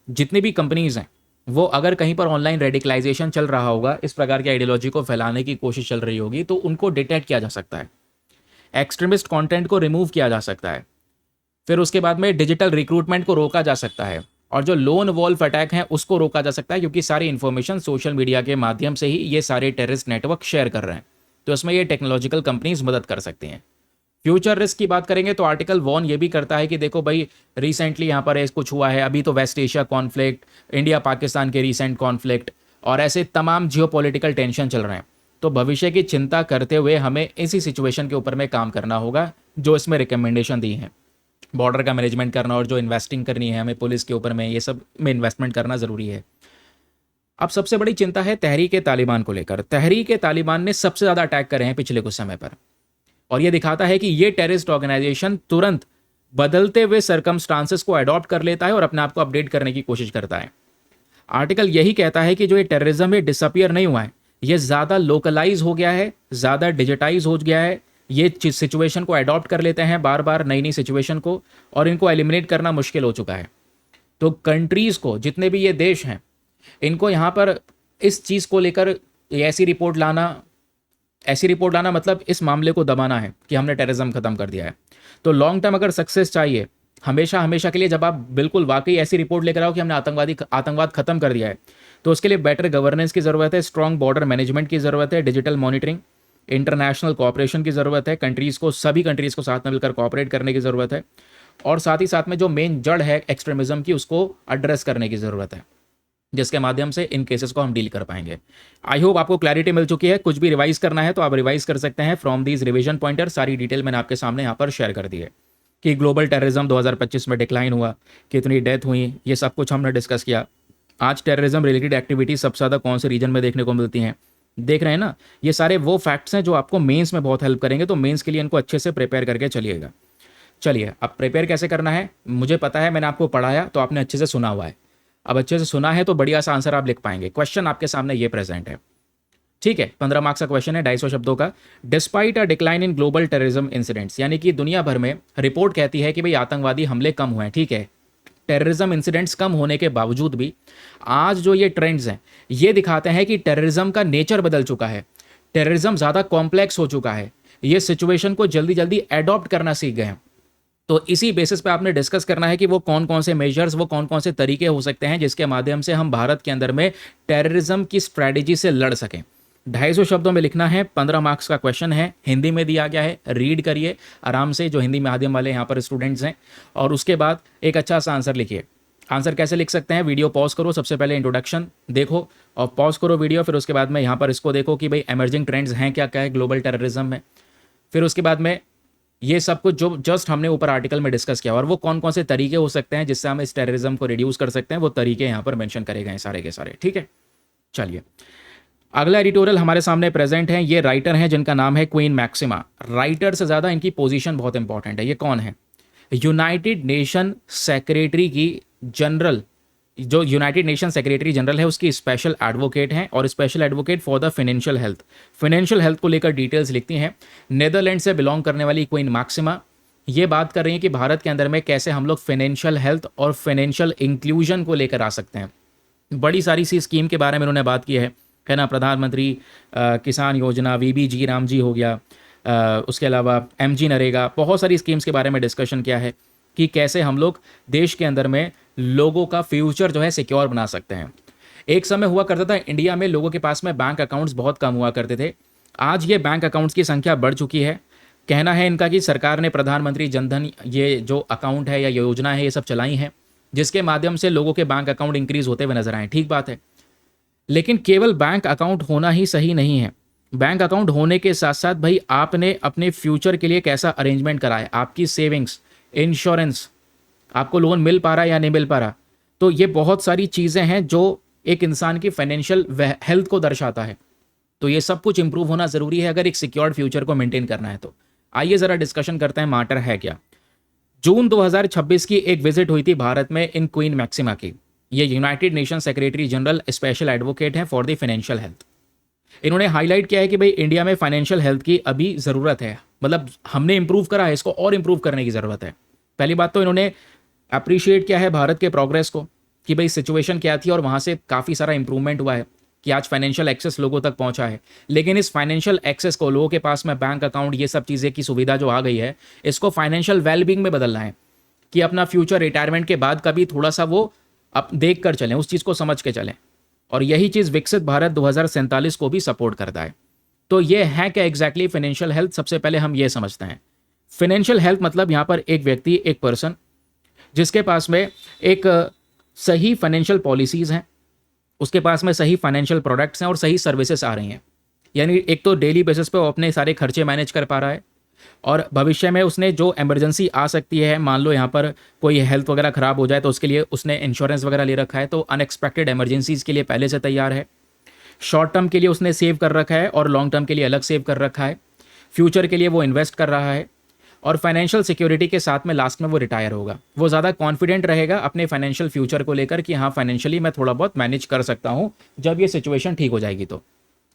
जितनी भी कंपनीज हैं वो अगर कहीं पर ऑनलाइन रेडिकलाइजेशन चल रहा होगा, इस प्रकार की आइडियोलॉजी को फैलाने की कोशिश चल रही होगी, तो उनको डिटेक्ट किया जा सकता है, एक्सट्रीमिस्ट कंटेंट को रिमूव किया जा सकता है, फिर उसके बाद में डिजिटल रिक्रूटमेंट को रोका जा सकता है, और जो लोन वॉल्फ अटैक हैं उसको रोका जा सकता है, क्योंकि सारी इन्फॉर्मेशन सोशल मीडिया के माध्यम से ही ये सारे टेररिस्ट नेटवर्क शेयर कर रहे हैं। तो इसमें ये टेक्नोलॉजिकल कंपनीज मदद कर सकती हैं। फ्यूचर रिस्क की बात करेंगे तो आर्टिकल वॉर्न ये भी करता है कि देखो भाई, रिसेंटली यहाँ पर कुछ हुआ है, अभी तो West Asia conflict, India Pakistan के रिसेंट कॉन्फ्लिक्ट और ऐसे तमाम जियोपॉलिटिकल टेंशन चल रहे हैं। तो भविष्य की चिंता करते हुए हमें इसी सिचुएशन के ऊपर में काम करना होगा जो इसमें रिकमेंडेशन दी है। बॉर्डर का मैनेजमेंट करना और जो इन्वेस्टिंग करनी है हमें पुलिस के ऊपर में, ये सब में इन्वेस्टमेंट करना ज़रूरी है। अब सबसे बड़ी चिंता है तहरीक तालिबान को लेकर। तहरीक तालिबान ने सबसे ज़्यादा अटैक करे हैं पिछले कुछ समय पर, और ये दिखाता है कि ये टेररिस्ट ऑर्गेनाइजेशन तुरंत बदलते हुए सर्कमस्टांसेस को अडॉप्ट कर लेता है और अपने आप को अपडेट करने की कोशिश करता है। आर्टिकल यही कहता है कि जो ये टेररिज्म है डिसअपियर नहीं हुआ है, ये ज़्यादा लोकलाइज हो गया है, ज़्यादा डिजिटाइज हो गया है। ये सिचुएशन को अडॉप्ट कर लेते हैं बार बार, नई नई सिचुएशन को, और इनको एलिमिनेट करना मुश्किल हो चुका है। तो कंट्रीज़ को, जितने भी ये देश हैं, इनको यहाँ पर इस चीज़ को लेकर ऐसी रिपोर्ट लाना ऐसी रिपोर्ट लाना मतलब इस मामले को दबाना है कि हमने टेररिज्म खत्म कर दिया है। तो लॉन्ग टर्म अगर सक्सेस चाहिए हमेशा हमेशा के लिए, जब आप बिल्कुल वाकई ऐसी रिपोर्ट लेकर आओ कि हमने आतंकवाद खत्म कर दिया है, तो उसके लिए बेटर गवर्नेंस की ज़रूरत है, स्ट्रॉन्ग बॉर्डर मैनेजमेंट की ज़रूरत है, डिजिटल मॉनिटरिंग, इंटरनेशनल कोऑपरेशन की ज़रूरत है, सभी कंट्रीज़ को साथ में मिलकर कोऑपरेट करने की ज़रूरत है, और साथ ही साथ में जो मेन जड़ है एक्सट्रीमिज्म की उसको एड्रेस करने की ज़रूरत है, जिसके माध्यम से इन केसेस को हम डील कर पाएंगे। आई होप आपको क्लैरिटी मिल चुकी है। कुछ भी रिवाइज करना है तो आप रिवाइज कर सकते हैं फ्रॉम दीज रिवीजन पॉइंटर। सारी डिटेल मैंने आपके सामने यहाँ पर शेयर कर दी है कि ग्लोबल टेररिज्म 2025 में डिक्लाइन हुआ, कितनी डेथ हुई, ये सब कुछ हमने डिस्कस किया। आज टेररिज्म रिलेटेड एक्टिविटीज सबसे ज़्यादा कौन से रीजन में देखने को मिलती हैं, देख रहे हैं ना। ये सारे वो फैक्ट्स हैं जो आपको मेंस में बहुत हेल्प करेंगे, तो मेंस के लिए इनको अच्छे से प्रिपेयर करके चलिएगा। चलिए, अब प्रिपेयर कैसे करना है मुझे पता है, मैंने आपको पढ़ाया तो आपने अच्छे से सुना हुआ है। अब अच्छे से सुना है तो बढ़िया सा आंसर आप लिख पाएंगे। क्वेश्चन आपके सामने ये प्रेजेंट है, ठीक है। 15 मार्क्स का क्वेश्चन है, 250 शब्दों का। Despite a decline in global terrorism incidents, यानी कि दुनिया भर में रिपोर्ट कहती है कि भाई आतंकवादी हमले कम हुए हैं, ठीक है। टेररिज्म इंसिडेंट्स कम होने के बावजूद भी आज जो ये ट्रेंड्स हैं ये दिखाते हैं कि टेररिज्म का नेचर बदल चुका है, टेररिज्म ज़्यादा कॉम्प्लेक्स हो चुका है, ये सिचुएशन को जल्दी जल्दी एडॉप्ट करना सीख गए हैं। तो इसी बेसिस पे आपने डिस्कस करना है कि वो कौन कौन से मेजर्स, वो कौन कौन से तरीके हो सकते हैं जिसके माध्यम से हम भारत के अंदर में टेररिज्म की स्ट्रैटेजी से लड़ सकें। 250 शब्दों में लिखना है, 15 मार्क्स का क्वेश्चन है, हिंदी में दिया गया है, रीड करिए आराम से जो हिंदी माध्यम वाले यहाँ पर स्टूडेंट्स हैं, और उसके बाद एक अच्छा सा आंसर लिखिए। आंसर कैसे लिख सकते हैं, वीडियो पॉज करो, सबसे पहले इंट्रोडक्शन देखो और पॉज करो वीडियो, फिर उसके बाद में यहाँ पर इसको देखो कि भाई एमर्जिंग ट्रेंड्स हैं क्या क्या है ग्लोबल टेररिज्म में, फिर उसके बाद में ये सब कुछ जो जस्ट हमने ऊपर आर्टिकल में डिस्कस किया और वो कौन कौन से तरीके हो सकते हैं जिससे हम इस टेररिज्म को रिड्यूस कर सकते हैं, वो तरीके यहाँ पर मेंशन करे गए सारे के सारे, ठीक है। चलिए, अगला एडिटोरियल हमारे सामने प्रेजेंट है। ये राइटर हैं जिनका नाम है क्वीन मैक्सिमा। राइटर से ज़्यादा इनकी पोजीशन बहुत इंपॉर्टेंट है। ये कौन है, यूनाइटेड नेशन सेक्रेटरी की जनरल, जो यूनाइटेड नेशन सेक्रेटरी जनरल है उसकी स्पेशल एडवोकेट हैं, और special advocate for the financial health को लेकर डिटेल्स लिखती हैं। नेदरलैंड से बिलोंग करने वाली क्वीन मैक्सिमा ये बात कर रही हैं कि भारत के अंदर में कैसे हम लोग फाइनेंशियल हेल्थ और फाइनेंशियल इंक्लूजन को लेकर आ सकते हैं। बड़ी सारी सी स्कीम के बारे में उन्होंने बात की है ना। प्रधानमंत्री किसान योजना, वीबीजी रामजी हो गया, उसके अलावा एमजी नरेगा, बहुत सारी स्कीम्स के बारे में डिस्कशन किया है कि कैसे हम लोग देश के अंदर में लोगों का फ्यूचर जो है सिक्योर बना सकते हैं। एक समय हुआ करता था इंडिया में लोगों के पास में बैंक अकाउंट्स बहुत कम हुआ करते थे, आज ये बैंक अकाउंट्स की संख्या बढ़ चुकी है। कहना है इनका कि सरकार ने प्रधानमंत्री जनधन ये जो अकाउंट है या योजना है ये सब चलाई हैं, जिसके माध्यम से लोगों के बैंक अकाउंट इंक्रीज होते हुए नजर आए। ठीक बात है, लेकिन केवल बैंक अकाउंट होना ही सही नहीं है। बैंक अकाउंट होने के साथ साथ भाई आपने अपने फ्यूचर के लिए कैसा अरेंजमेंट करा है, आपकी सेविंग्स, इंश्योरेंस, आपको लोन मिल पा रहा है या नहीं मिल पा रहा। तो ये बहुत सारी चीज़ें हैं जो एक इंसान की फाइनेंशियल हेल्थ को दर्शाता है। तो ये सब कुछ इंप्रूव होना ज़रूरी है अगर एक सिक्योर्ड फ्यूचर को मेंटेन करना है। तो आइए ज़रा डिस्कशन करते हैं मैटर है क्या। जून 2026 की एक विजिट हुई थी भारत में इन क्वीन मैक्सिमा की। ये United nation secretary general special advocate हैं फॉर द फाइनेंशियल हेल्थ। इन्होंने हाईलाइट किया है कि भाई इंडिया में फाइनेंशियल हेल्थ की अभी ज़रूरत है, मतलब हमने इंप्रूव करा है, इसको और इंप्रूव करने की ज़रूरत है। पहली बात तो इन्होंने अप्रिशिएट किया है भारत के प्रोग्रेस को कि भाई सिचुएशन क्या थी और वहाँ से काफ़ी सारा इंप्रूवमेंट हुआ है कि आज फाइनेंशियल एक्सेस लोगों तक पहुँचा है। लेकिन इस फाइनेंशियल एक्सेस को, लोगों के पास में बैंक अकाउंट, ये सब चीज़ें की सुविधा जो आ गई है, इसको फाइनेंशियल वेलबींग में बदलना है कि अपना फ्यूचर रिटायरमेंट के बाद कभी थोड़ा सा वो अब देख कर चलें, उस चीज़ को समझ के चलें। और यही चीज़ विकसित भारत 2047 को भी सपोर्ट करता है। तो ये है क्या एग्जैक्टली फाइनेंशियल हेल्थ, सबसे पहले हम ये समझते हैं। फाइनेंशियल हेल्थ मतलब यहाँ पर एक व्यक्ति, एक पर्सन जिसके पास में एक सही फाइनेंशियल पॉलिसीज़ हैं, उसके पास में सही फाइनेंशियल प्रोडक्ट्स हैं और सही सर्विसेज आ रही हैं। यानी एक तो डेली बेसिस पे वो अपने सारे खर्चे मैनेज कर पा रहा है, और भविष्य में उसने जो इमरजेंसी आ सकती है, मान लो यहाँ पर कोई हेल्थ वगैरह ख़राब हो जाए तो उसके लिए उसने इंश्योरेंस वगैरह ले रखा है, तो अनएक्सपेक्टेड इमरजेंसीज़ के लिए पहले से तैयार है। शॉर्ट टर्म के लिए उसने सेव कर रखा है और लॉन्ग टर्म के लिए अलग सेव कर रखा है। फ्यूचर के लिए वो इन्वेस्ट कर रहा है, और फाइनेंशियल सिक्योरिटी के साथ में लास्ट में वो रिटायर होगा। वो ज़्यादा कॉन्फिडेंट रहेगा अपने फाइनेंशियल फ्यूचर को लेकर कि हाँ, फाइनेंशियली मैं थोड़ा बहुत मैनेज कर सकता हूँ जब ये सिचुएशन ठीक हो जाएगी। तो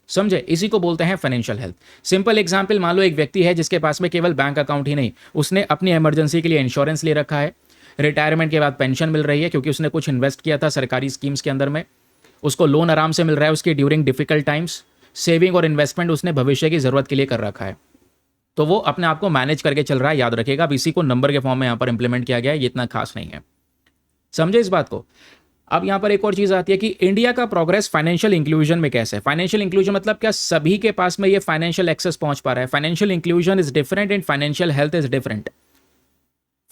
समझे, इसी को बोलते हैं फाइनेंशियल हेल्थ। सिंपल एग्जांपल, मान लो एक व्यक्ति है जिसके पास में केवल बैंक अकाउंट ही नहीं, उसने अपनी इमरजेंसी के लिए इंश्योरेंस ले रखा है, रिटायरमेंट के बाद पेंशन मिल रही है क्योंकि उसने कुछ इन्वेस्ट किया था सरकारी स्कीम्स के अंदर में, उसको लोन आराम से मिल रहा है उसके ड्यूरिंग डिफिकल्ट टाइम्स, सेविंग और इन्वेस्टमेंट उसने भविष्य की ज़रूरत के लिए कर रखा है, तो वो अपने आप को मैनेज करके चल रहा है। याद रखिएगा, अब इसी को नंबर के फॉर्म में यहाँ पर इंप्लीमेंट किया गया है, ये इतना खास नहीं है। समझे इस बात को। अब यहाँ पर एक और चीज़ आती है कि इंडिया का प्रोग्रेस फाइनेंशियल इंक्लूजन में कैसे है। फाइनेंशियल इंक्लूजन मतलब क्या सभी के पास में ये फाइनेंशियल एक्सेस पहुंच पा रहा है। Financial inclusion is different and financial health is different.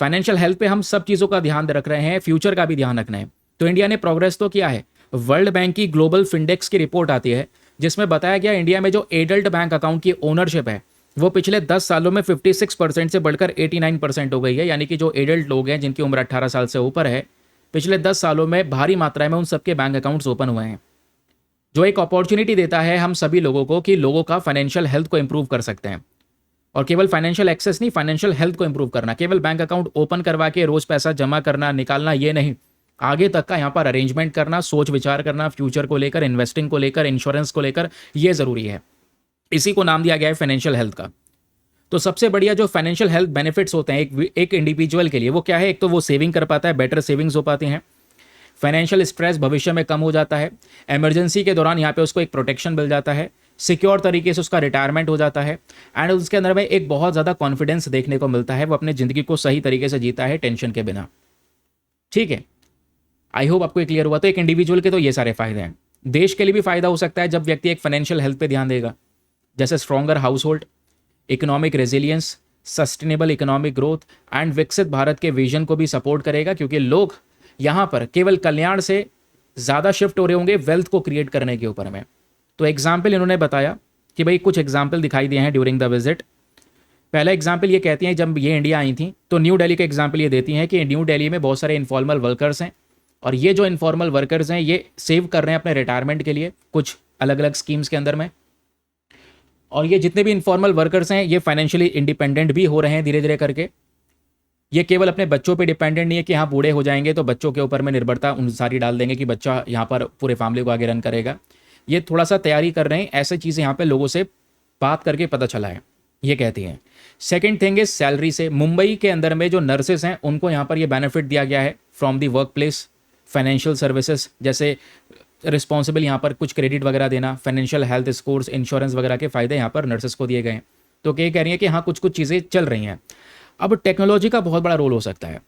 Financial health पे हम सब चीज़ों का ध्यान रख रहे हैं, फ्यूचर का भी ध्यान रखना है। तो इंडिया ने प्रोग्रेस तो किया है। वर्ल्ड बैंक की ग्लोबल फिंडेक्स की रिपोर्ट आती है जिसमें बताया गया इंडिया में जो एडल्ट बैंक अकाउंट की ओनरशिप है वो पिछले 10 सालों में 56% से बढ़कर 89% हो गई है। यानी कि जो एडल्ट लोग हैं जिनकी उम्र 18 साल से ऊपर है, पिछले 10 सालों में भारी मात्रा में उन सबके बैंक अकाउंट्स ओपन हुए हैं, जो एक अपॉर्चुनिटी देता है हम सभी लोगों को कि लोगों का फाइनेंशियल हेल्थ को इंप्रूव कर सकते हैं। और केवल फाइनेंशियल एक्सेस नहीं, फाइनेंशियल हेल्थ को इंप्रूव करना, केवल बैंक अकाउंट ओपन करवा के रोज पैसा जमा करना निकालना ये नहीं, आगे तक का यहाँ पर अरेंजमेंट करना, सोच विचार करना, फ्यूचर को लेकर, इन्वेस्टिंग को लेकर, इंश्योरेंस को लेकर, ये जरूरी है। इसी को नाम दिया गया है फाइनेंशियल हेल्थ का। तो सबसे बढ़िया जो फाइनेंशियल हेल्थ बेनिफिट्स होते हैं एक इंडिविजुअल के लिए वो क्या है, एक तो वो सेविंग कर पाता है, बेटर सेविंग्स हो पाती हैं, फाइनेंशियल स्ट्रेस भविष्य में कम हो जाता है, इमरजेंसी के दौरान यहाँ पे उसको एक प्रोटेक्शन मिल जाता है, सिक्योर तरीके से उसका रिटायरमेंट हो जाता है, एंड उसके अंदर में एक बहुत ज़्यादा कॉन्फिडेंस देखने को मिलता है, वो अपने ज़िंदगी को सही तरीके से जीता है टेंशन के बिना। ठीक है, आई होप आपको क्लियर हुआ। तो एक इंडिविजुअल के तो ये सारे फायदे हैं। देश के लिए भी फायदा हो सकता है जब व्यक्ति एक फाइनेंशियल हेल्थ पे ध्यान देगा, जैसे stronger house hold, economic resilience, sustainable economic growth and विकसित भारत के विजन को भी सपोर्ट करेगा, क्योंकि लोग यहाँ पर केवल कल्याण से ज़्यादा शिफ्ट हो रहे होंगे वेल्थ को क्रिएट करने के ऊपर में। तो एग्जाम्पल इन्होंने बताया कि भाई कुछ एग्जाम्पल दिखाई दिए हैं ड्यूरिंग द विजिट। पहला एग्जाम्पल ये कहती हैं जब ये इंडिया आई थी तो न्यू दिल्ली का एग्जाम्पल ये देती हैं कि न्यू दिल्ली में बहुत सारे इनफॉर्मल वर्कर्स हैं, और ये जो इनफॉर्मल वर्कर्स हैं ये सेव कर रहे हैं अपने रिटायरमेंट के लिए कुछ अलग अलग स्कीम्स के अंदर में। और ये जितने भी इनफॉर्मल वर्कर्स हैं ये फाइनेंशियली इंडिपेंडेंट भी हो रहे हैं धीरे धीरे करके। ये केवल अपने बच्चों पे डिपेंडेंट नहीं है कि हाँ बूढ़े हो जाएंगे तो बच्चों के ऊपर में निर्भरता उन सारी डाल देंगे कि बच्चा यहाँ पर पूरे फैमिली को आगे रन करेगा। ये थोड़ा सा तैयारी कर रहे हैं, ऐसे चीज़ें यहाँ पे लोगों से बात करके पता चला है, ये कहती हैं। सेकेंड थिंग इज सैलरी से। मुंबई के अंदर में जो नर्सेस हैं उनको यहाँ पर ये बेनिफिट दिया गया है from the work place, financial services, जैसे रिस्पॉन्सिबल यहाँ पर कुछ क्रेडिट वगैरह देना, फाइनेंशियल हेल्थ स्कोर्स, इंश्योरेंस वगैरह के फायदे यहाँ पर नर्सेस को दिए गए हैं। तो ये कह रही है कि हाँ कुछ कुछ चीज़ें चल रही हैं। अब टेक्नोलॉजी का बहुत बड़ा रोल हो सकता है।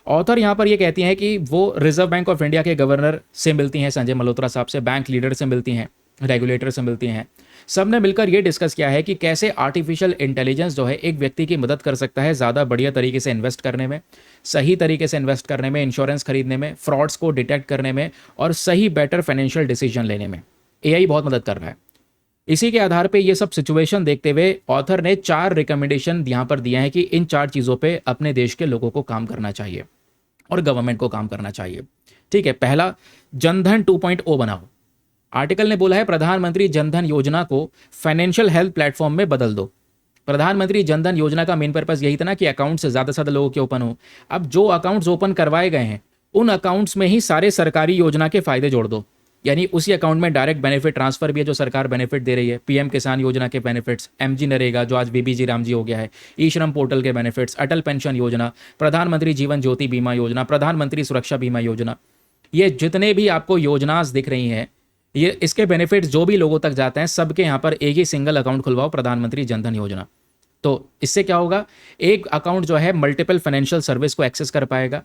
ऑथर यहाँ पर ये कहती हैं कि वो रिजर्व बैंक ऑफ इंडिया के गवर्नर से मिलती हैं, संजय मल्होत्रा साहब से, बैंक लीडर से मिलती हैं, रेगुलेटर से मिलती हैं। सब ने मिलकर ये डिस्कस किया है कि कैसे आर्टिफिशियल इंटेलिजेंस जो है एक व्यक्ति की मदद कर सकता है ज़्यादा बढ़िया तरीके से इन्वेस्ट करने में, सही तरीके से इन्वेस्ट करने में, इंश्योरेंस खरीदने में, फ्रॉड्स को डिटेक्ट करने में और सही बेटर फाइनेंशियल डिसीजन लेने में। एआई बहुत मदद कर रहा है। इसी के आधार पे ये सब सिचुएशन देखते हुए ऑथर ने 4 रिकमेंडेशन यहाँ पर दिए हैं कि इन 4 चीज़ों पे अपने देश के लोगों को काम करना चाहिए और गवर्नमेंट को काम करना चाहिए। ठीक है, पहला, जनधन 2.0 बनाओ। आर्टिकल ने बोला है प्रधानमंत्री जनधन योजना को फाइनेंशियल हेल्थ प्लेटफॉर्म में बदल दो। प्रधानमंत्री जनधन योजना का मेन पर्पस यही था ना कि अकाउंट से ज़्यादा से ज़्यादा लोगों के ओपन हो। अब जो अकाउंट्स ओपन करवाए गए हैं उन अकाउंट्स में ही सारे सरकारी योजना के फायदे जोड़ दो, यानी उसी अकाउंट में डायरेक्ट बेनिफिट ट्रांसफर भी है जो सरकार बेनिफिट दे रही है, पीएम किसान योजना के बेनिफिट्स, एमजी नरेगा जो आज बीबीजी रामजी हो गया है, ई श्रम पोर्टल के बेनिफिट्स, अटल पेंशन योजना, प्रधानमंत्री जीवन ज्योति बीमा योजना, प्रधानमंत्री सुरक्षा बीमा योजना, ये जितने भी आपको योजनाएं दिख रही हैं ये इसके बेनिफिट्स जो भी लोगों तक जाते हैं सबके यहाँ पर एक ही सिंगल अकाउंट खुलवाओ, प्रधानमंत्री जनधन योजना। तो इससे क्या होगा, एक अकाउंट जो है मल्टीपल फाइनेंशियल सर्विस को एक्सेस कर पाएगा,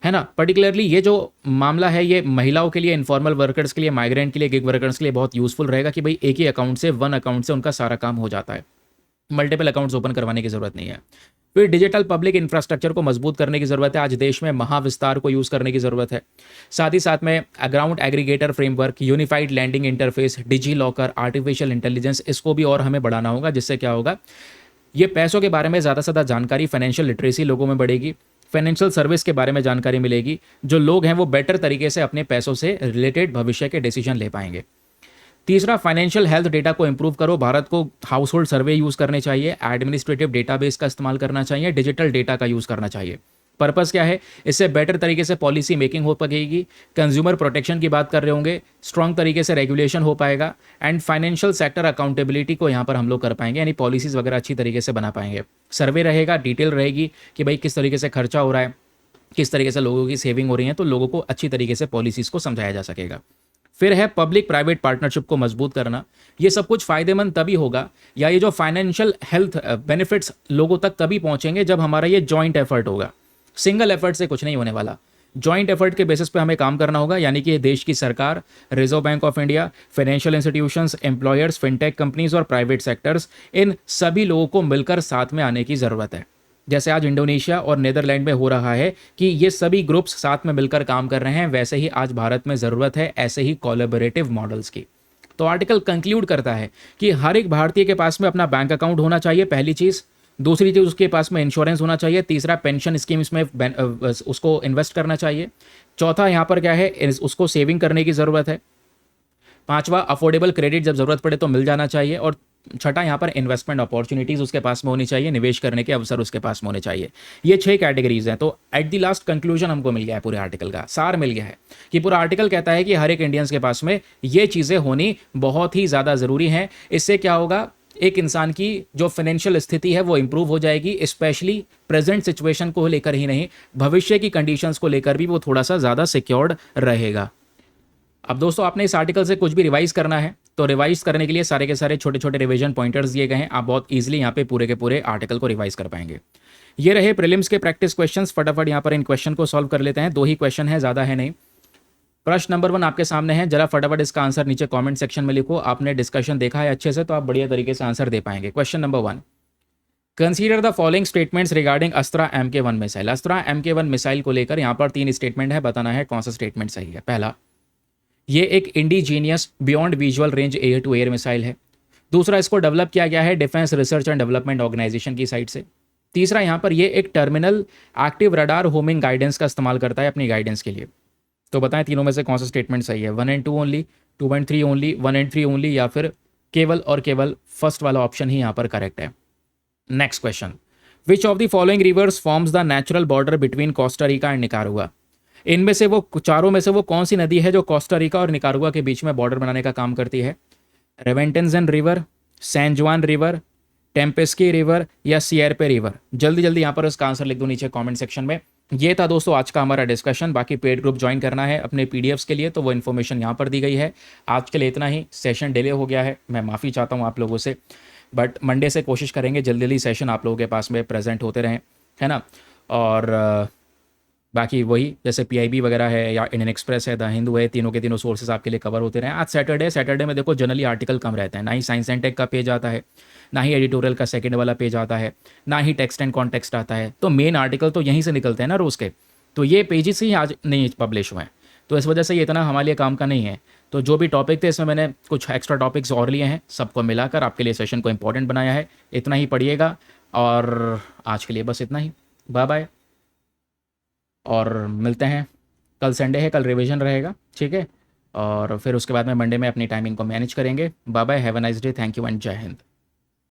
है ना। पर्टिकुलरली ये जो मामला है ये महिलाओं के लिए, इनफॉर्मल वर्कर्स के लिए, माइग्रेंट के लिए, गिग वर्कर्स के लिए बहुत यूजफुल रहेगा कि भाई एक ही अकाउंट से, वन अकाउंट से उनका सारा काम हो जाता है, मल्टीपल अकाउंट्स ओपन करवाने की जरूरत नहीं है। फिर डिजिटल पब्लिक इंफ्रास्ट्रक्चर को मजबूत करने की जरूरत है। आज देश में महाविस्तार को यूज़ करने की ज़रूरत है। साथ ही साथ में ground aggregator framework, unified lending interface, DigiLocker, artificial intelligence, इसको भी और हमें बढ़ाना होगा, जिससे क्या होगा, ये पैसों के बारे में ज़्यादा से ज़्यादा जानकारी, फाइनेंशियल लिटरेसी लोगों में बढ़ेगी, फाइनेंशियल सर्विस के बारे में जानकारी मिलेगी, जो लोग हैं वो बेटर तरीके से अपने पैसों से रिलेटेड भविष्य के डिसीजन ले पाएंगे। तीसरा, फाइनेंशियल हेल्थ डेटा को इंप्रूव करो। भारत को हाउस होल्ड सर्वे यूज़ करने चाहिए, एडमिनिस्ट्रेटिव डेटाबेस का इस्तेमाल करना चाहिए, डिजिटल डेटा का यूज़ करना चाहिए। पर्पस क्या है, इससे बेटर तरीके से पॉलिसी मेकिंग हो पाएगी, कंज्यूमर प्रोटेक्शन की बात कर रहे होंगे, स्ट्रॉन्ग तरीके से रेगुलेशन हो पाएगा, एंड फाइनेंशियल सेक्टर अकाउंटेबिलिटी को यहाँ पर हम लोग कर पाएंगे, यानी पॉलिसीज़ वगैरह अच्छी तरीके से बना पाएंगे। सर्वे रहेगा, डिटेल रहेगी कि भाई किस तरीके से खर्चा हो रहा है, किस तरीके से लोगों की सेविंग हो रही है, तो लोगों को अच्छी तरीके से पॉलिसीज़ को समझाया जा सकेगा। फिर है पब्लिक प्राइवेट पार्टनरशिप को मजबूत करना। ये सब कुछ फायदेमंद तभी होगा, या ये जो फाइनेंशियल हेल्थ बेनिफिट्स लोगों तक तभी पहुंचेंगे जब हमारा ये जॉइंट एफर्ट होगा। सिंगल एफर्ट से कुछ नहीं होने वाला। जॉइंट एफर्ट के बेसिस पे हमें काम करना होगा, यानी कि देश की सरकार, reserve bank of India, financial institutions, employers, fintech companies और प्राइवेट सेक्टर्स, इन सभी लोगों को मिलकर साथ में आने की ज़रूरत है। जैसे आज इंडोनेशिया और नीदरलैंड में हो रहा है कि ये सभी ग्रुप्स साथ में मिलकर काम कर रहे हैं, वैसे ही आज भारत में ज़रूरत है ऐसे ही कोलैबोरेटिव मॉडल्स की। तो आर्टिकल कंक्लूड करता है कि हर एक भारतीय के पास में अपना बैंक अकाउंट होना चाहिए, पहली चीज़। दूसरी चीज़, उसके पास में इंश्योरेंस होना चाहिए। तीसरा, पेंशन स्कीम्स में उसको इन्वेस्ट करना चाहिए। चौथा, यहाँ पर क्या है, उसको सेविंग करने की ज़रूरत है। पांचवा, अफोर्डेबल क्रेडिट जब ज़रूरत पड़े तो मिल जाना चाहिए। और छठा, यहाँ पर इन्वेस्टमेंट अपॉर्चुनिटीज़ उसके पास में होनी चाहिए, निवेश करने के अवसर उसके पास में होने चाहिए। ये 6 कैटेगरीज हैं। तो एट द लास्ट कंक्लूजन हमको मिल गया है, पूरे आर्टिकल का सार मिल गया है कि पूरा आर्टिकल कहता है कि हर एक इंडियंस के पास में ये चीज़ें होनी बहुत ही ज़्यादा ज़रूरी हैं। इससे क्या होगा, एक इंसान की जो फाइनेंशियल स्थिति है वो इंप्रूव हो जाएगी, स्पेशली प्रेजेंट सिचुएशन को लेकर ही नहीं, भविष्य की कंडीशंस को लेकर भी वो थोड़ा सा ज़्यादा सिक्योर्ड रहेगा। अब दोस्तों, आपने इस आर्टिकल से कुछ भी रिवाइज करना है तो रिवाइज करने के लिए सारे के सारे छोटे छोटे रिवीजन पॉइंटर्स दिए गए हैं। आप बहुत इजीली यहाँ पे पूरे के पूरे आर्टिकल को रिवाइज कर पाएंगे। ये रहे प्रीलिम्स के प्रैक्टिस क्वेश्चंस। फटाफट यहाँ पर इन क्वेश्चन को सॉल्व कर लेते हैं। 2 ही क्वेश्चन है, ज़्यादा है नहीं। प्रश्न नंबर 1 आपके सामने है, जरा फटाफट इसका आंसर नीचे कमेंट सेक्शन में लिखो। आपने डिस्कशन देखा है अच्छे से तो आप बढ़िया तरीके से आंसर दे पाएंगे। Question number 1, consider the following statements regarding अस्त्रा MK1 missile. अस्त्रा MK1 missile को लेकर यहाँ पर 3 स्टेटमेंट है, बताना है कौन सा स्टेटमेंट सही है। पहला, ये एक indigenous beyond visual range air to air missile है। दूसरा, इसको डेवलप किया गया है defence research and development organisation की साइड से। तीसरा, यहाँ पर ये एक terminal active radar homing guidance का इस्तेमाल करता है अपनी गाइडेंस के लिए। तो बताएं तीनों में से कौन सा स्टेटमेंट सही है। 1 and 2 only, 2 and 3 only, 1 and 3 only, या फिर केवल और केवल फर्स्ट वाला ऑप्शन ही यहाँ पर करेक्ट है। Next question, which of the following rivers forms the natural border between Costa Rica and Nicaragua. इनमें से वो चारों में से वो कौन सी नदी है जो कोस्टा रिका और निकारागुआ के बीच में बॉर्डर बनाने का काम करती है। रेवेंटेंजन रिवर, सैन जुआन रिवर, टेम्पेस्की रिवर, या सियरपे रिवर। जल्दी जल्दी यहाँ पर इसका आंसर लिख दो नीचे कमेंट सेक्शन में। ये था दोस्तों आज का हमारा डिस्कशन। बाकी पेड ग्रुप ज्वाइन करना है अपने पीडीएफ्स के लिए तो वो इन्फॉर्मेशन यहाँ पर दी गई है। आज के लिए इतना ही। सेशन डिले हो गया है, मैं माफ़ी चाहता हूँ आप लोगों से, बट मंडे से कोशिश करेंगे जल्दी जल्दी सेशन आप लोगों के पास में प्रेजेंट होते रहें, है ना। और बाकी वही जैसे पीआईबी वगैरह है या इंडियन एक्सप्रेस है, द हिंदू है, तीनों के तीनों सोर्सेज आपके लिए कवर होते रहे। आज सैटरडे में देखो जनरली आर्टिकल कम रहते हैं, ना ही साइंस एंड टेक का पेज आता है, ना ही एडिटोरियल का सेकंड वाला पेज आता है, ना ही टेक्स्ट एंड कॉन्टेक्स्ट आता है। तो मेन आर्टिकल तो यहीं से निकलते हैं ना रोज़ के, तो ये पेजेस ही आज नहीं पब्लिश हुए हैं, तो इस वजह से ये इतना हमारे लिए काम का नहीं है। तो जो भी टॉपिक थे इसमें मैंने कुछ एक्स्ट्रा टॉपिक्स और लिए हैं, सबको मिलाकर आपके लिए सेशन को इंपॉर्टेंट बनाया है। इतना ही पढ़िएगा और आज के लिए बस इतना ही। बाय बाय, और मिलते हैं। कल संडे है, कल रिवीजन रहेगा, ठीक है। और फिर उसके बाद में मंडे में अपनी टाइमिंग को मैनेज करेंगे। Bye bye, have a nice day, thank you and जय हिंद।